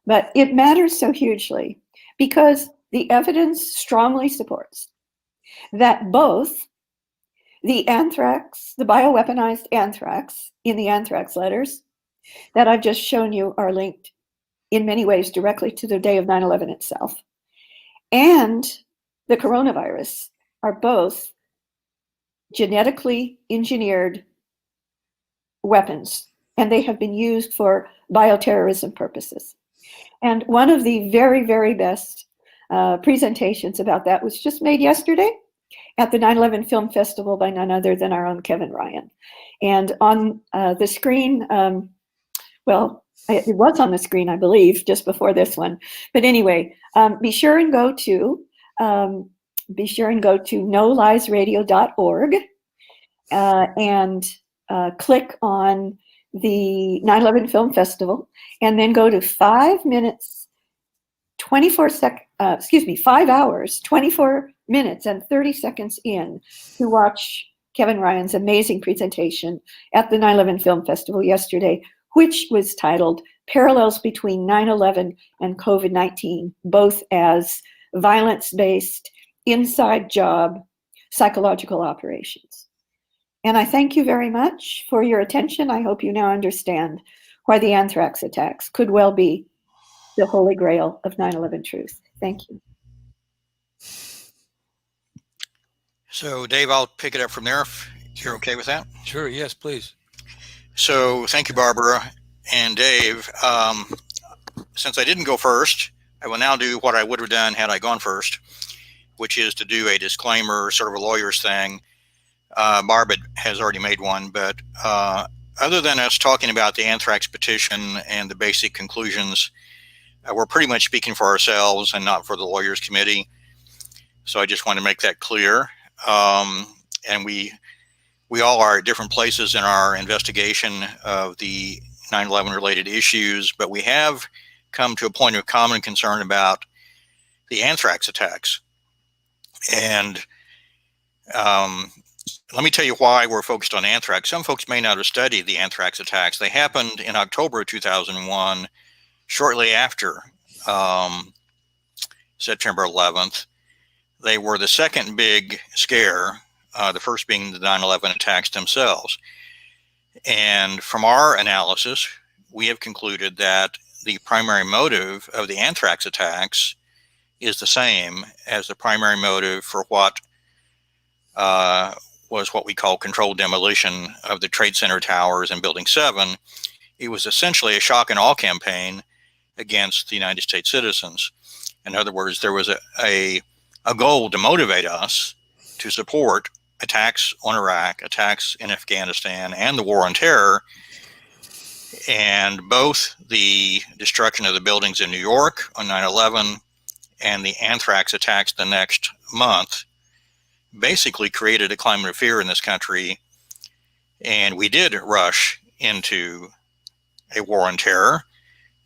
But it matters so hugely because the evidence strongly supports that both the anthrax, the bioweaponized anthrax in the anthrax letters that I've just shown you are linked in many ways directly to the day of 9/11 itself, and the coronavirus are both genetically engineered weapons, and they have been used for bioterrorism purposes. And one of the very, very best presentations about that was just made yesterday at the 9/11 Film Festival by none other than our own Kevin Ryan. And on the screen, well, it was on the screen, I believe, just before this one. But anyway, be sure and go to noliesradio.org and click on the 9/11 Film Festival, and then go to 5 hours, 24 minutes and 30 seconds in to watch Kevin Ryan's amazing presentation at the 9/11 Film Festival yesterday, which was titled Parallels Between 9/11 and COVID-19, both as violence-based, inside job, psychological operations. And I thank you very much for your attention. I hope you now understand why the anthrax attacks could well be the holy grail of 9/11 truth. Thank you. So, Dave, I'll pick it up from there if you're okay with that. Sure, yes, please. So, thank you, Barbara and Dave. Since I didn't go first, I will now do what I would have done had I gone first, which is to do a disclaimer, sort of a lawyer's thing. Barb has already made one, but other than us talking about the Anthrax petition and the basic conclusions, we're pretty much speaking for ourselves and not for the lawyers committee. So I just want to make that clear. And we all are at different places in our investigation of the 9/11 related issues, but we have come to a point of common concern about the anthrax attacks. And let me tell you why we're focused on anthrax. Some folks may not have studied the anthrax attacks. They happened in October of 2001, shortly after September 11th. They were the second big scare, the first being the 9/11 attacks themselves. And from our analysis, we have concluded that the primary motive of the anthrax attacks is the same as the primary motive for what was what we call controlled demolition of the Trade Center towers and Building 7. It was essentially a shock and awe campaign against the United States citizens. In other words, there was a goal to motivate us to support attacks on Iraq, attacks in Afghanistan, and the war on terror. And both the destruction of the buildings in New York on 9/11 and the Anthrax attacks the next month basically created a climate of fear in this country. And we did rush into a war on terror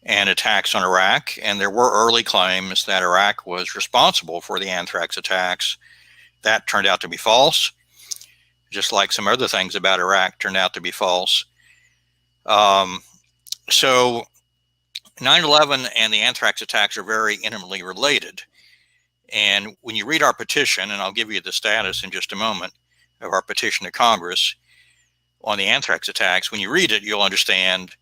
and attacks on Iraq. And there were early claims that Iraq was responsible for the Anthrax attacks. That turned out to be false, just like some other things about Iraq turned out to be false. So 9/11 and the Anthrax attacks are very intimately related. And when you read our petition, and I'll give you the status in just a moment of our petition to Congress on the Anthrax attacks, when you read it, you'll understand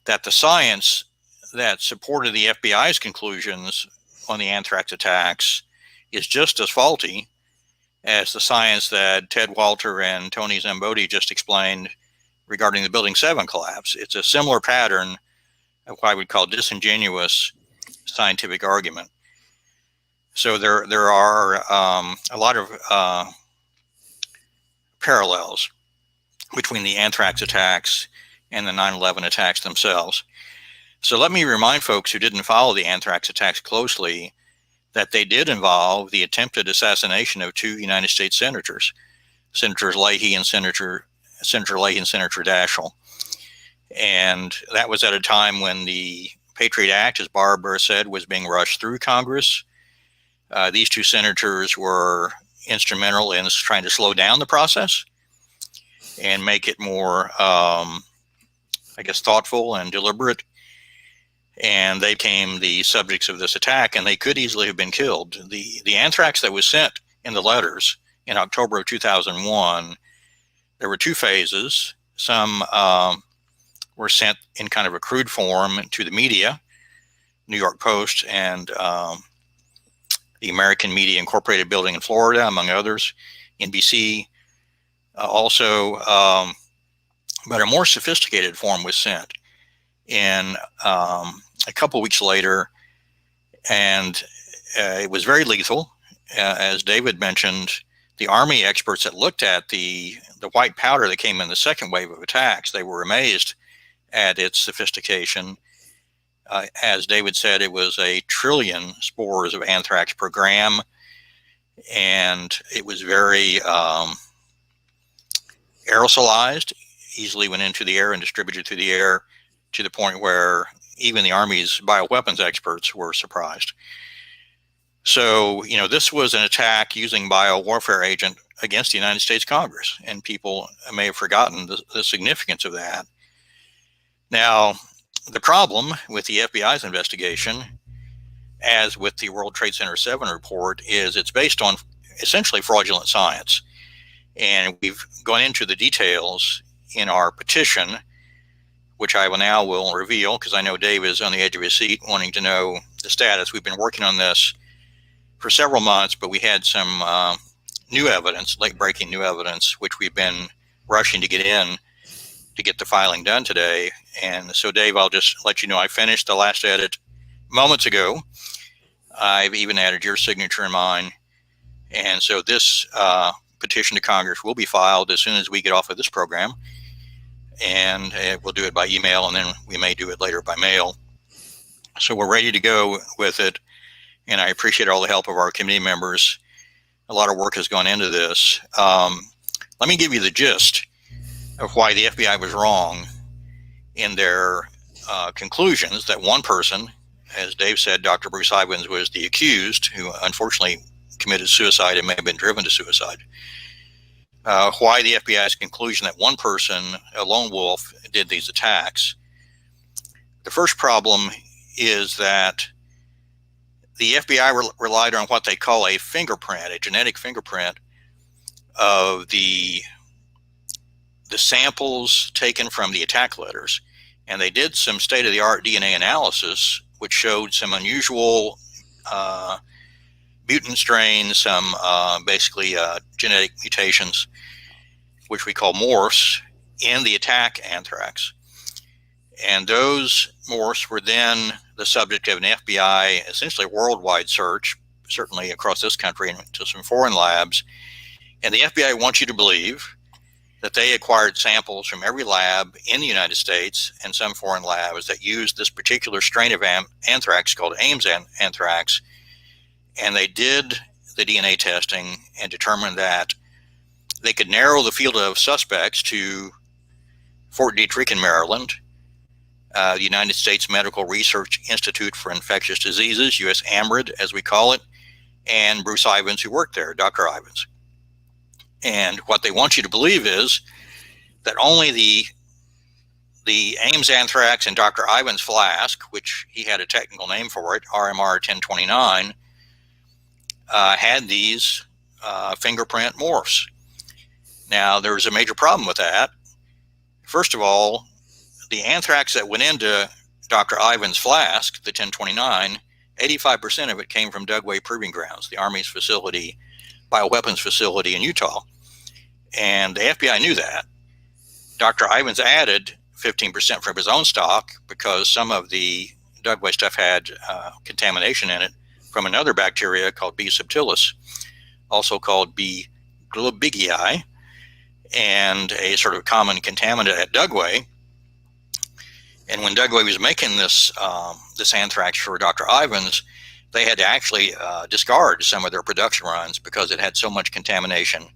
that the science that supported the FBI's conclusions on the Anthrax attacks is just as faulty as the science that Ted Walter and Tony Zambodi just explained regarding the Building 7 collapse. It's a similar pattern of what I would call disingenuous scientific argument. So there are a lot of parallels between the Anthrax attacks and the 9/11 attacks themselves. So let me remind folks who didn't follow the Anthrax attacks closely that they did involve the attempted assassination of two United States senators, Senators Leahy and Senator Daschle. And that was at a time when the Patriot Act, as Barbara said, was being rushed through Congress. These two senators were instrumental in trying to slow down the process and make it more, thoughtful and deliberate. And they became the subjects of this attack, and they could easily have been killed. The anthrax that was sent in the letters in October of 2001, there were two phases. Some were sent in kind of a crude form to the media, New York Post and the American Media Incorporated building in Florida, among others, NBC also, but a more sophisticated form was sent in a couple weeks later, and it was very lethal. As David mentioned, the Army experts that looked at the white powder that came in the second wave of attacks, they were amazed at its sophistication. As David said, it was 1 trillion spores of anthrax per gram, and it was very aerosolized, easily went into the air and distributed through the air, to the point where even the Army's bioweapons experts were surprised. So, this was an attack using biowarfare agent against the United States Congress, and people may have forgotten the significance of that. Now, the problem with the FBI's investigation, as with the World Trade Center 7 report, is it's based on essentially fraudulent science. And we've gone into the details in our petition, which I will reveal, because I know Dave is on the edge of his seat wanting to know the status. We've been working on this for several months, but we had some new evidence, late-breaking new evidence, which we've been rushing to get in to get the filing done today. And so, Dave, I'll just let you know I finished the last edit moments ago. I've even added your signature and mine. And so this petition to Congress will be filed as soon as we get off of this program. And we'll do it by email, and then we may do it later by mail. So we're ready to go with it. And I appreciate all the help of our committee members. A lot of work has gone into this. Let me give you the gist of why the FBI was wrong in their conclusions that one person, as Dave said, Dr. Bruce Ivins, was the accused, who unfortunately committed suicide and may have been driven to suicide. Why the FBI's conclusion that one person, a lone wolf, did these attacks. The first problem is that the FBI relied on what they call a fingerprint, a genetic fingerprint of the samples taken from the attack letters. And they did some state-of-the-art DNA analysis, which showed some unusual mutant strains, some genetic mutations, which we call morphs, in the attack anthrax. And those morphs were then the subject of an FBI, essentially worldwide search, certainly across this country and to some foreign labs. And the FBI wants you to believe that they acquired samples from every lab in the United States and some foreign labs that used this particular strain of anthrax called Ames anthrax. And they did the DNA testing and determined that they could narrow the field of suspects to Fort Detrick in Maryland, the United States Medical Research Institute for Infectious Diseases, USAMRID as we call it, and Bruce Ivins, who worked there, Dr. Ivins. And what they want you to believe is that only the Ames anthrax in Dr. Ivins' flask, which he had a technical name for it, RMR 1029, had these fingerprint morphs. Now, there's a major problem with that. First of all, the anthrax that went into Dr. Ivins' flask, the 1029, 85% of it came from Dugway Proving Grounds, the Army's facility, bioweapons facility in Utah. And the FBI knew that. Dr. Ivins added 15% from his own stock because some of the Dugway stuff had contamination in it from another bacteria called B. subtilis, also called B. globigii, and a sort of common contaminant at Dugway. And when Dugway was making this anthrax for Dr. Ivins, they had to actually discard some of their production runs because it had so much contamination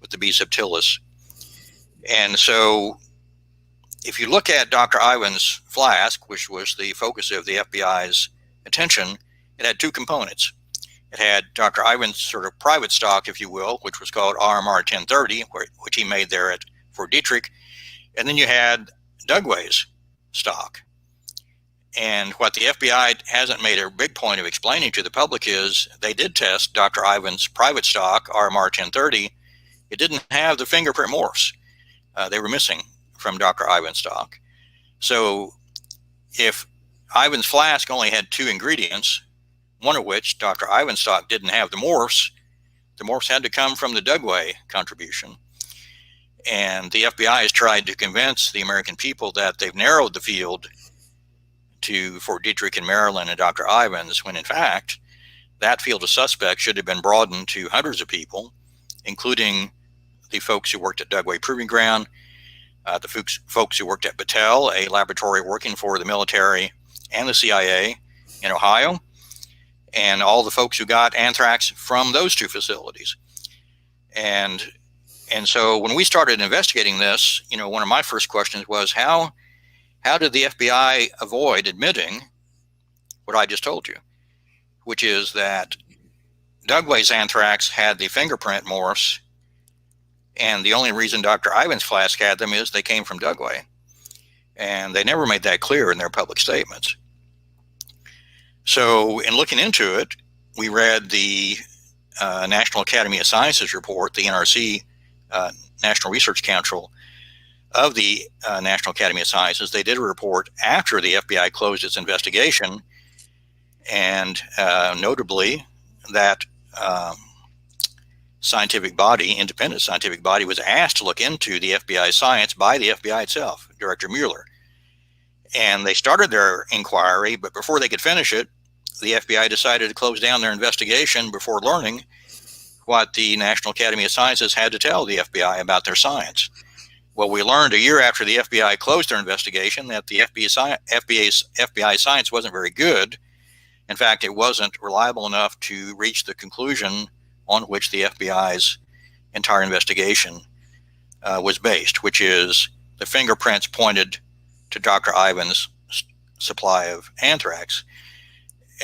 with the B. subtilis. And so if you look at Dr. Ivins' flask, which was the focus of the FBI's attention, it had two components. It had Dr. Ivins' sort of private stock, if you will, which was called RMR 1030, which he made there at Fort Detrick. And then you had Dugway's stock. And what the FBI hasn't made a big point of explaining to the public is they did test Dr. Ivins' private stock, RMR 1030. It didn't have the fingerprint morphs. They were missing from Dr. Ivins' stock. So if Ivins' flask only had two ingredients, one of which, Dr. Ivins' stock, didn't have the morphs had to come from the Dugway contribution. And the FBI has tried to convince the American people that they've narrowed the field to Fort Detrick in Maryland and Dr. Ivins, when in fact, that field of suspects should have been broadened to hundreds of people, including the folks who worked at Dugway Proving Ground, the folks who worked at Battelle, a laboratory working for the military and the CIA in Ohio, and all the folks who got anthrax from those two facilities. And so when we started investigating this, one of my first questions was how did the FBI avoid admitting what I just told you, which is that Dugway's anthrax had the fingerprint morphs, and the only reason Dr. Ivins' flask had them is they came from Dugway. And they never made that clear in their public statements. So in looking into it, we read the National Academy of Sciences report, the NRC, National Research Council of the National Academy of Sciences. They did a report after the FBI closed its investigation, and notably that independent scientific body, was asked to look into the FBI science by the FBI itself, Director Mueller. And they started their inquiry, but before they could finish it, the FBI decided to close down their investigation before learning what the National Academy of Sciences had to tell the FBI about their science. Well, we learned a year after the FBI closed their investigation that the FBI science wasn't very good. In fact, it wasn't reliable enough to reach the conclusion on which the FBI's entire investigation was based, which is the fingerprints pointed to Dr. Ivins' supply of anthrax.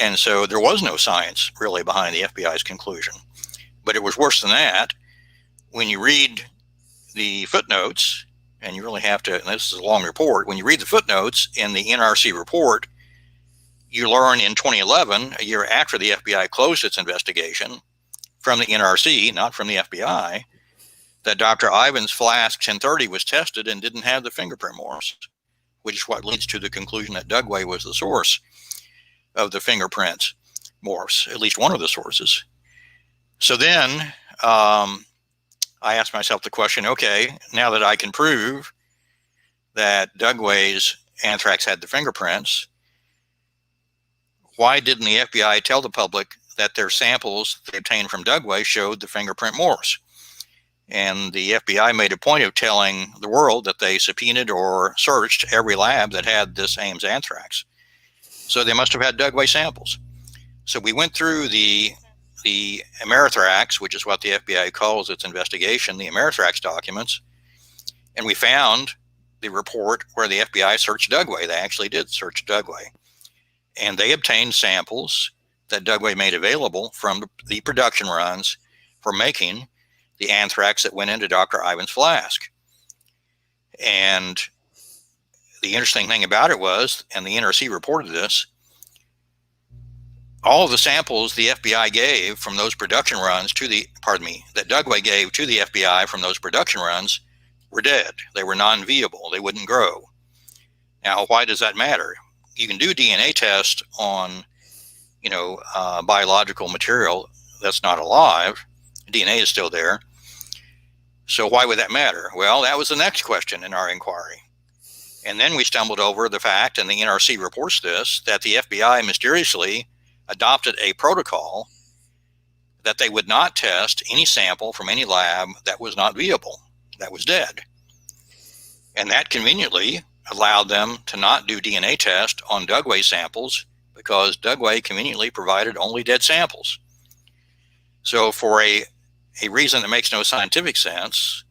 And so there was no science really behind the FBI's conclusion. But it was worse than that. When you read the footnotes, and you really have to, and this is a long report, when you read the footnotes in the NRC report, you learn in 2011, a year after the FBI closed its investigation, from the NRC, not from the FBI, that Dr. Ivins' flask 1030 was tested and didn't have the fingerprint morphs, which is what leads to the conclusion that Dugway was the source of the fingerprint morphs, at least one of the sources. So then I asked myself the question, okay, now that I can prove that Dugway's Anthrax had the fingerprints, why didn't the FBI tell the public that their samples they obtained from Dugway showed the fingerprint morphs? And the FBI made a point of telling the world that they subpoenaed or searched every lab that had this Ames anthrax. So they must have had Dugway samples. So we went through the Amerithrax, which is what the FBI calls its investigation, the Amerithrax documents, and we found the report where the FBI searched Dugway. They actually did search Dugway. And they obtained samples that Dugway made available from the production runs for making the anthrax that went into Dr. Ivan's flask. And the interesting thing about it was, and the NRC reported this, all of the samples the FBI gave from those production runs that Dugway gave to the FBI from those production runs were dead. They were non-viable. They wouldn't grow. Now, why does that matter? You can do DNA tests on, biological material that's not alive. DNA is still there. So why would that matter? Well, that was the next question in our inquiry. And then we stumbled over the fact, and the NRC reports this, that the FBI mysteriously adopted a protocol that they would not test any sample from any lab that was not viable, that was dead. And that conveniently allowed them to not do DNA test on Dugway samples because Dugway conveniently provided only dead samples. So for a reason that makes no scientific sense,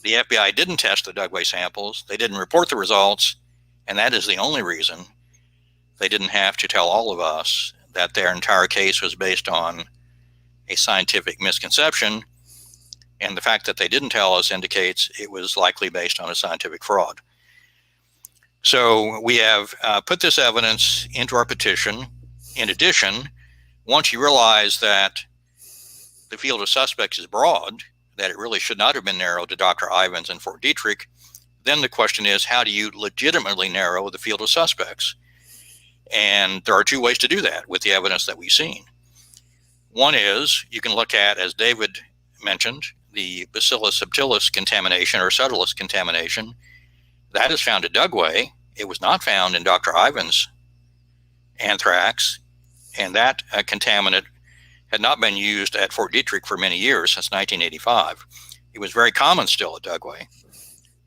the FBI didn't test the Dugway samples, they didn't report the results, and that is the only reason they didn't have to tell all of us that their entire case was based on a scientific misconception, and the fact that they didn't tell us indicates it was likely based on a scientific fraud. So we have put this evidence into our petition. In addition, once you realize that the field of suspects is broad, that it really should not have been narrowed to Dr. Ivins and Fort Detrick, then the question is, how do you legitimately narrow the field of suspects? And there are two ways to do that with the evidence that we've seen. One is you can look at, as David mentioned, the Bacillus subtilis contamination or subtilis contamination. That is found at Dugway. It was not found in Dr. Ivins' anthrax, and that contaminant had not been used at Fort Detrick for many years, since 1985. It was very common still at Dugway,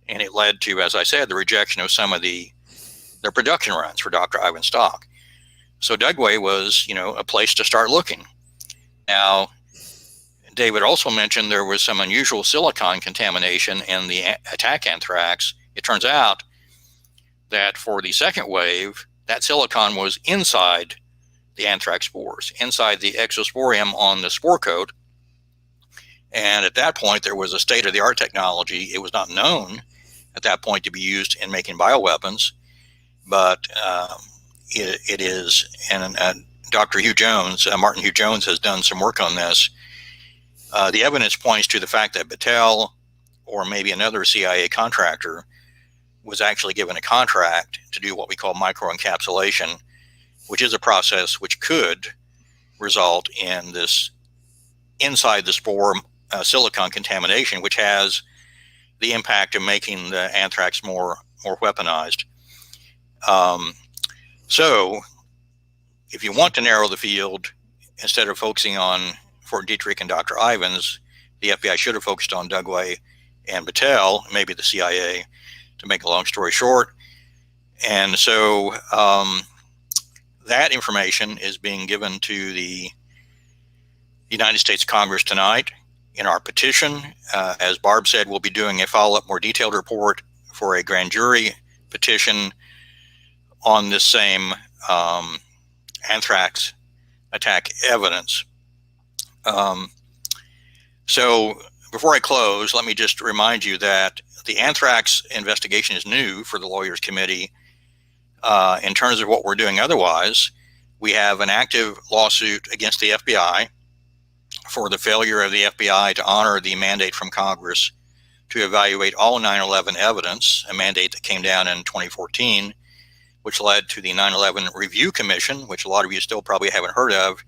and it led to, as I said, the rejection of some of their production runs for Dr. Ivan stock. So Dugway was, a place to start looking. Now, David also mentioned there was some unusual silicon contamination in the attack anthrax. It turns out that for the second wave, that silicon was inside the anthrax spores, inside the exosporium on the spore coat. And at that point, there was a state-of-the-art technology. It was not known at that point to be used in making bioweapons, but it is, and Dr. Hugh Jones, Martin Hugh Jones, has done some work on this. The evidence points to the fact that Battelle, or maybe another CIA contractor, was actually given a contract to do what we call microencapsulation, which is a process which could result in this inside the spore silicon contamination, which has the impact of making the anthrax more weaponized. So if you want to narrow the field, instead of focusing on Fort Detrick and Dr. Ivins, the FBI should have focused on Dugway and Battelle, maybe the CIA, to make a long story short. And so that information is being given to the United States Congress tonight in our petition. As Barb said, we'll be doing a follow-up, more detailed report for a grand jury petition on this same anthrax attack evidence. So before I close, let me just remind you that the anthrax investigation is new for the Lawyers Committee. In terms of what we're doing otherwise, we have an active lawsuit against the FBI for the failure of the FBI to honor the mandate from Congress to evaluate all 9/11 evidence, a mandate that came down in 2014, which led to the 9/11 Review Commission, which a lot of you still probably haven't heard of,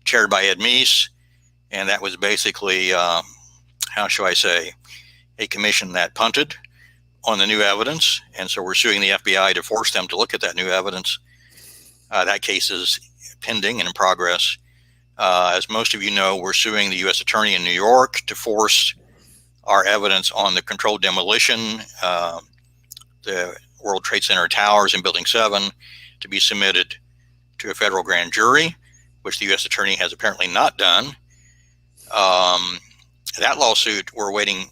chaired by Ed Meese. And that was basically, how shall I say, a commission that punted on the new evidence, and so we're suing the FBI to force them to look at that new evidence. That case is pending and in progress. As most of you know, we're suing the U.S. Attorney in New York to force our evidence on the controlled demolition, the World Trade Center towers in Building 7, to be submitted to a federal grand jury, which the U.S. Attorney has apparently not done. That lawsuit, we're waiting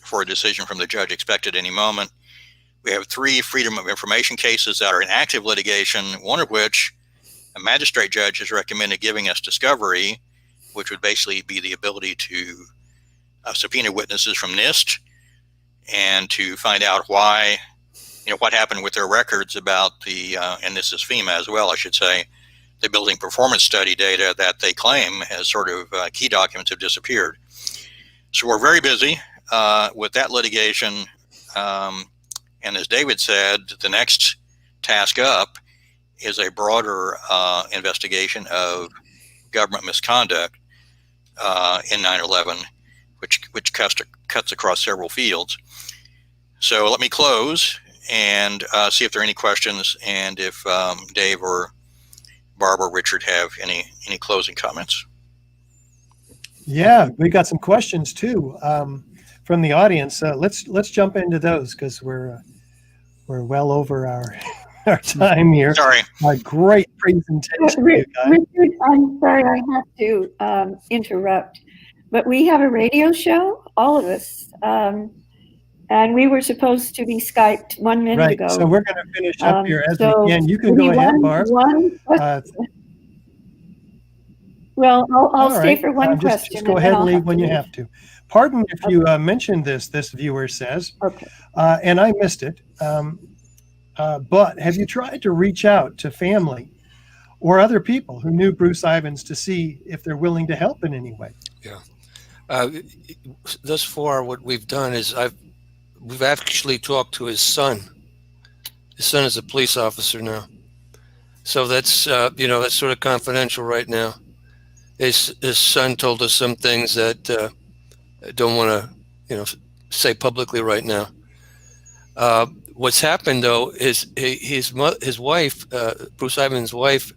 for a decision from the judge, expected any moment. We have 3 Freedom of Information cases that are in active litigation, one of which a magistrate judge has recommended giving us discovery, which would basically be the ability to subpoena witnesses from NIST and to find out why, what happened with their records about the, and this is FEMA as well, I should say, the building performance study data that they claim has sort of key documents have disappeared. So we're very busy with that litigation. And as David said, the next task up is a broader investigation of government misconduct in 9/11, which cuts across several fields. So let me close and see if there are any questions, and if Dave or Barbara, Richard have any closing comments. Yeah, we got some questions too from the audience. Let's jump into those because we're well over our time here. Sorry. A great presentation, you guys. Richard, I'm sorry I have to interrupt, but we have a radio show, all of us, and we were supposed to be Skyped 1 minute ago. So we're going to finish up here as so we can. You can go ahead, Barb. Well, I'll stay right. for one Just question. go ahead and leave when you have to. Pardon if you mentioned this viewer says, Okay. And I missed it. But have you tried to reach out to family or other people who knew Bruce Ivins to see if they're willing to help in any way? Yeah. Thus far, what we've done is we've actually talked to his son. His son is a police officer now. So that's, that's sort of confidential right now. His son told us some things that I don't want to, say publicly right now. What's happened though is his wife, Bruce Ivins' wife,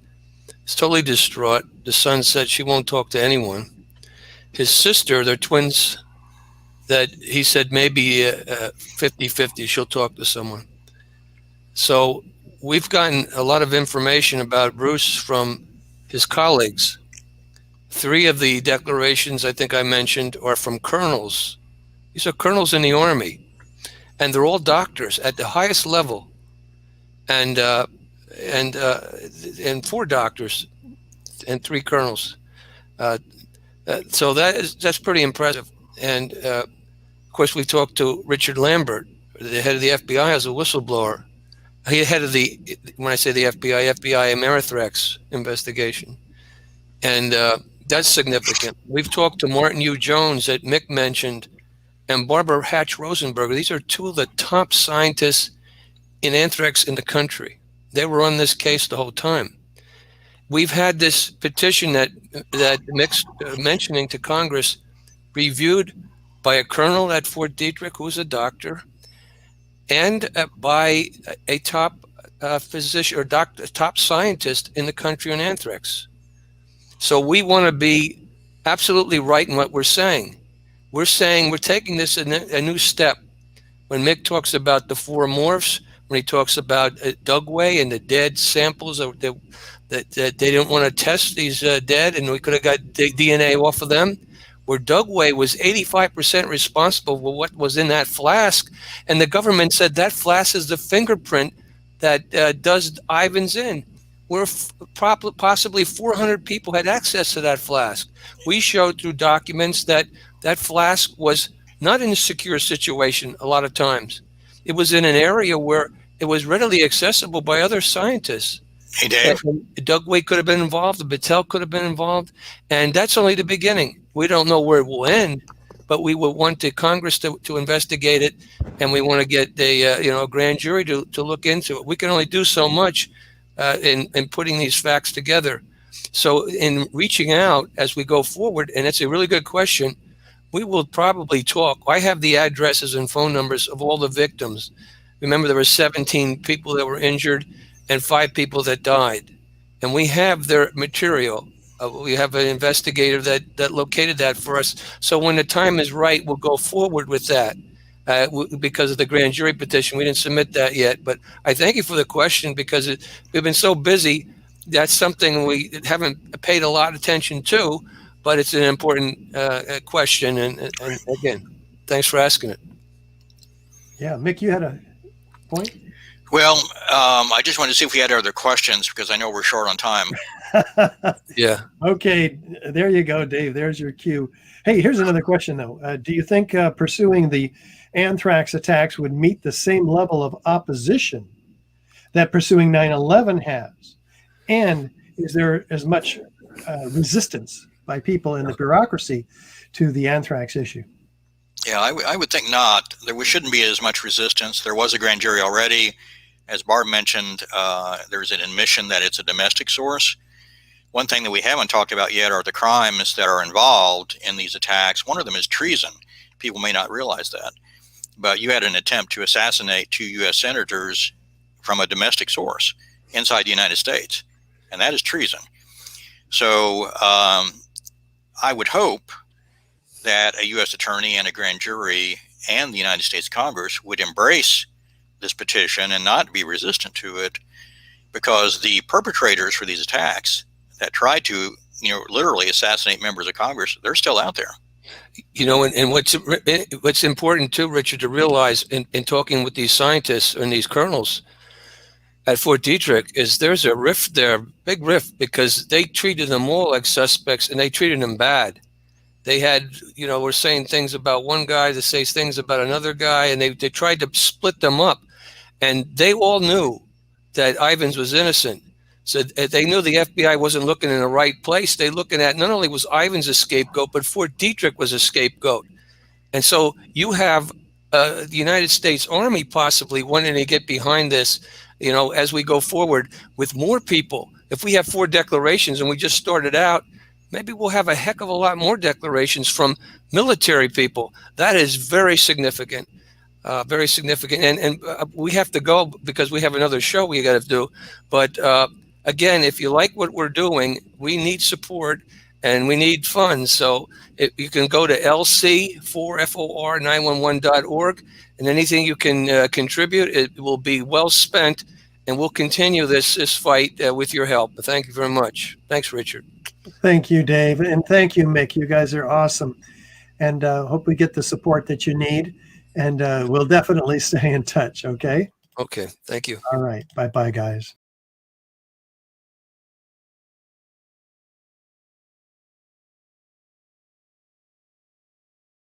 is totally distraught. The son said she won't talk to anyone. His sister, they're twins, that he said maybe 50-50 she'll talk to someone. So we've gotten a lot of information about Bruce from his colleagues. 3 of the declarations I think I mentioned are from colonels. These are colonels in the Army, and they're all doctors at the highest level, and 4 doctors and 3 colonels. So that's pretty impressive. And of course, we talked to Richard Lambert, the head of the FBI, as a whistleblower. He head of when I say the FBI Anthrax investigation, and that's significant. We've talked to Martin U. Jones that Mick mentioned, and Barbara Hatch Rosenberger. These are 2 of the top scientists in anthrax in the country. They were on this case the whole time. We've had this petition that Mick's mentioning to Congress reviewed by a colonel at Fort Detrick, who's a doctor, and by a top physician or doctor, top scientist in the country on anthrax. So we want to be absolutely right in what we're saying. We're saying we're taking this a new step. When Mick talks about the 4 morphs, when he talks about Dugway and the dead samples that they didn't want to test these dead, and we could have got DNA off of them, where Dugway was 85% responsible for what was in that flask, and the government said that flask is the fingerprint that does Ivins in. Where possibly 400 people had access to that flask. We showed through documents that flask was not in a secure situation a lot of times. It was in an area where it was readily accessible by other scientists. Hey, Dave. Dugway could have been involved, the Battelle could have been involved, and that's only the beginning. We don't know where it will end, but we would want the Congress to investigate it, and we want to get a grand jury to look into it. We can only do so much in putting these facts together. So in reaching out as we go forward, and it's a really good question, we will probably talk. I have the addresses and phone numbers of all the victims. Remember, there were 17 people that were injured and 5 people that died. And we have their material. We have an investigator that located that for us. So when the time is right, we'll go forward with that. Because of the grand jury petition, we didn't submit that yet. But I thank you for the question, because we've been so busy. That's something we haven't paid a lot of attention to, but it's an important question. And again, thanks for asking it. Yeah, Mick, you had a point? Well, I just wanted to see if we had other questions, because I know we're short on time. Yeah. Okay, there you go, Dave. There's your cue. Hey, here's another question, though. Do you think pursuing the Anthrax attacks would meet the same level of opposition that pursuing 9/11 has? And is there as much resistance by people in the bureaucracy to the anthrax issue? Yeah, I would think not. There shouldn't be as much resistance. There was a grand jury already. As Barb mentioned, there's an admission that it's a domestic source. One thing that we haven't talked about yet are the crimes that are involved in these attacks. One of them is treason. People may not realize that. But you had an attempt to assassinate 2 U.S. senators from a domestic source inside the United States, and that is treason. So I would hope that a U.S. attorney and a grand jury and the United States Congress would embrace this petition and not be resistant to it, because the perpetrators for these attacks that tried to, literally assassinate members of Congress, they're still out there. And what's important too, Richard, to realize in talking with these scientists and these colonels at Fort Detrick is there's a rift there, big rift, because they treated them all like suspects and they treated them bad. They had, were saying things about one guy that says things about another guy, and they tried to split them up. And they all knew that Ivins was innocent. So they knew the FBI wasn't looking in the right place. They looking at, not only was Ivins a scapegoat, but Fort Detrick was a scapegoat. And so you have the United States Army possibly wanting to get behind this, as we go forward with more people. If we have 4 declarations and we just started out, maybe we'll have a heck of a lot more declarations from military people. That is very significant. Very significant. And we have to go because we have another show we got to do. But again, if you like what we're doing, we need support and we need funds. So you can go to lc4for911.org, and anything you can contribute, it will be well spent, and we'll continue this fight with your help. Thank you very much. Thanks, Richard. Thank you, Dave. And thank you, Mick. You guys are awesome. And hope we get the support that you need. And we'll definitely stay in touch, okay? Okay, thank you. All right. Bye-bye, guys.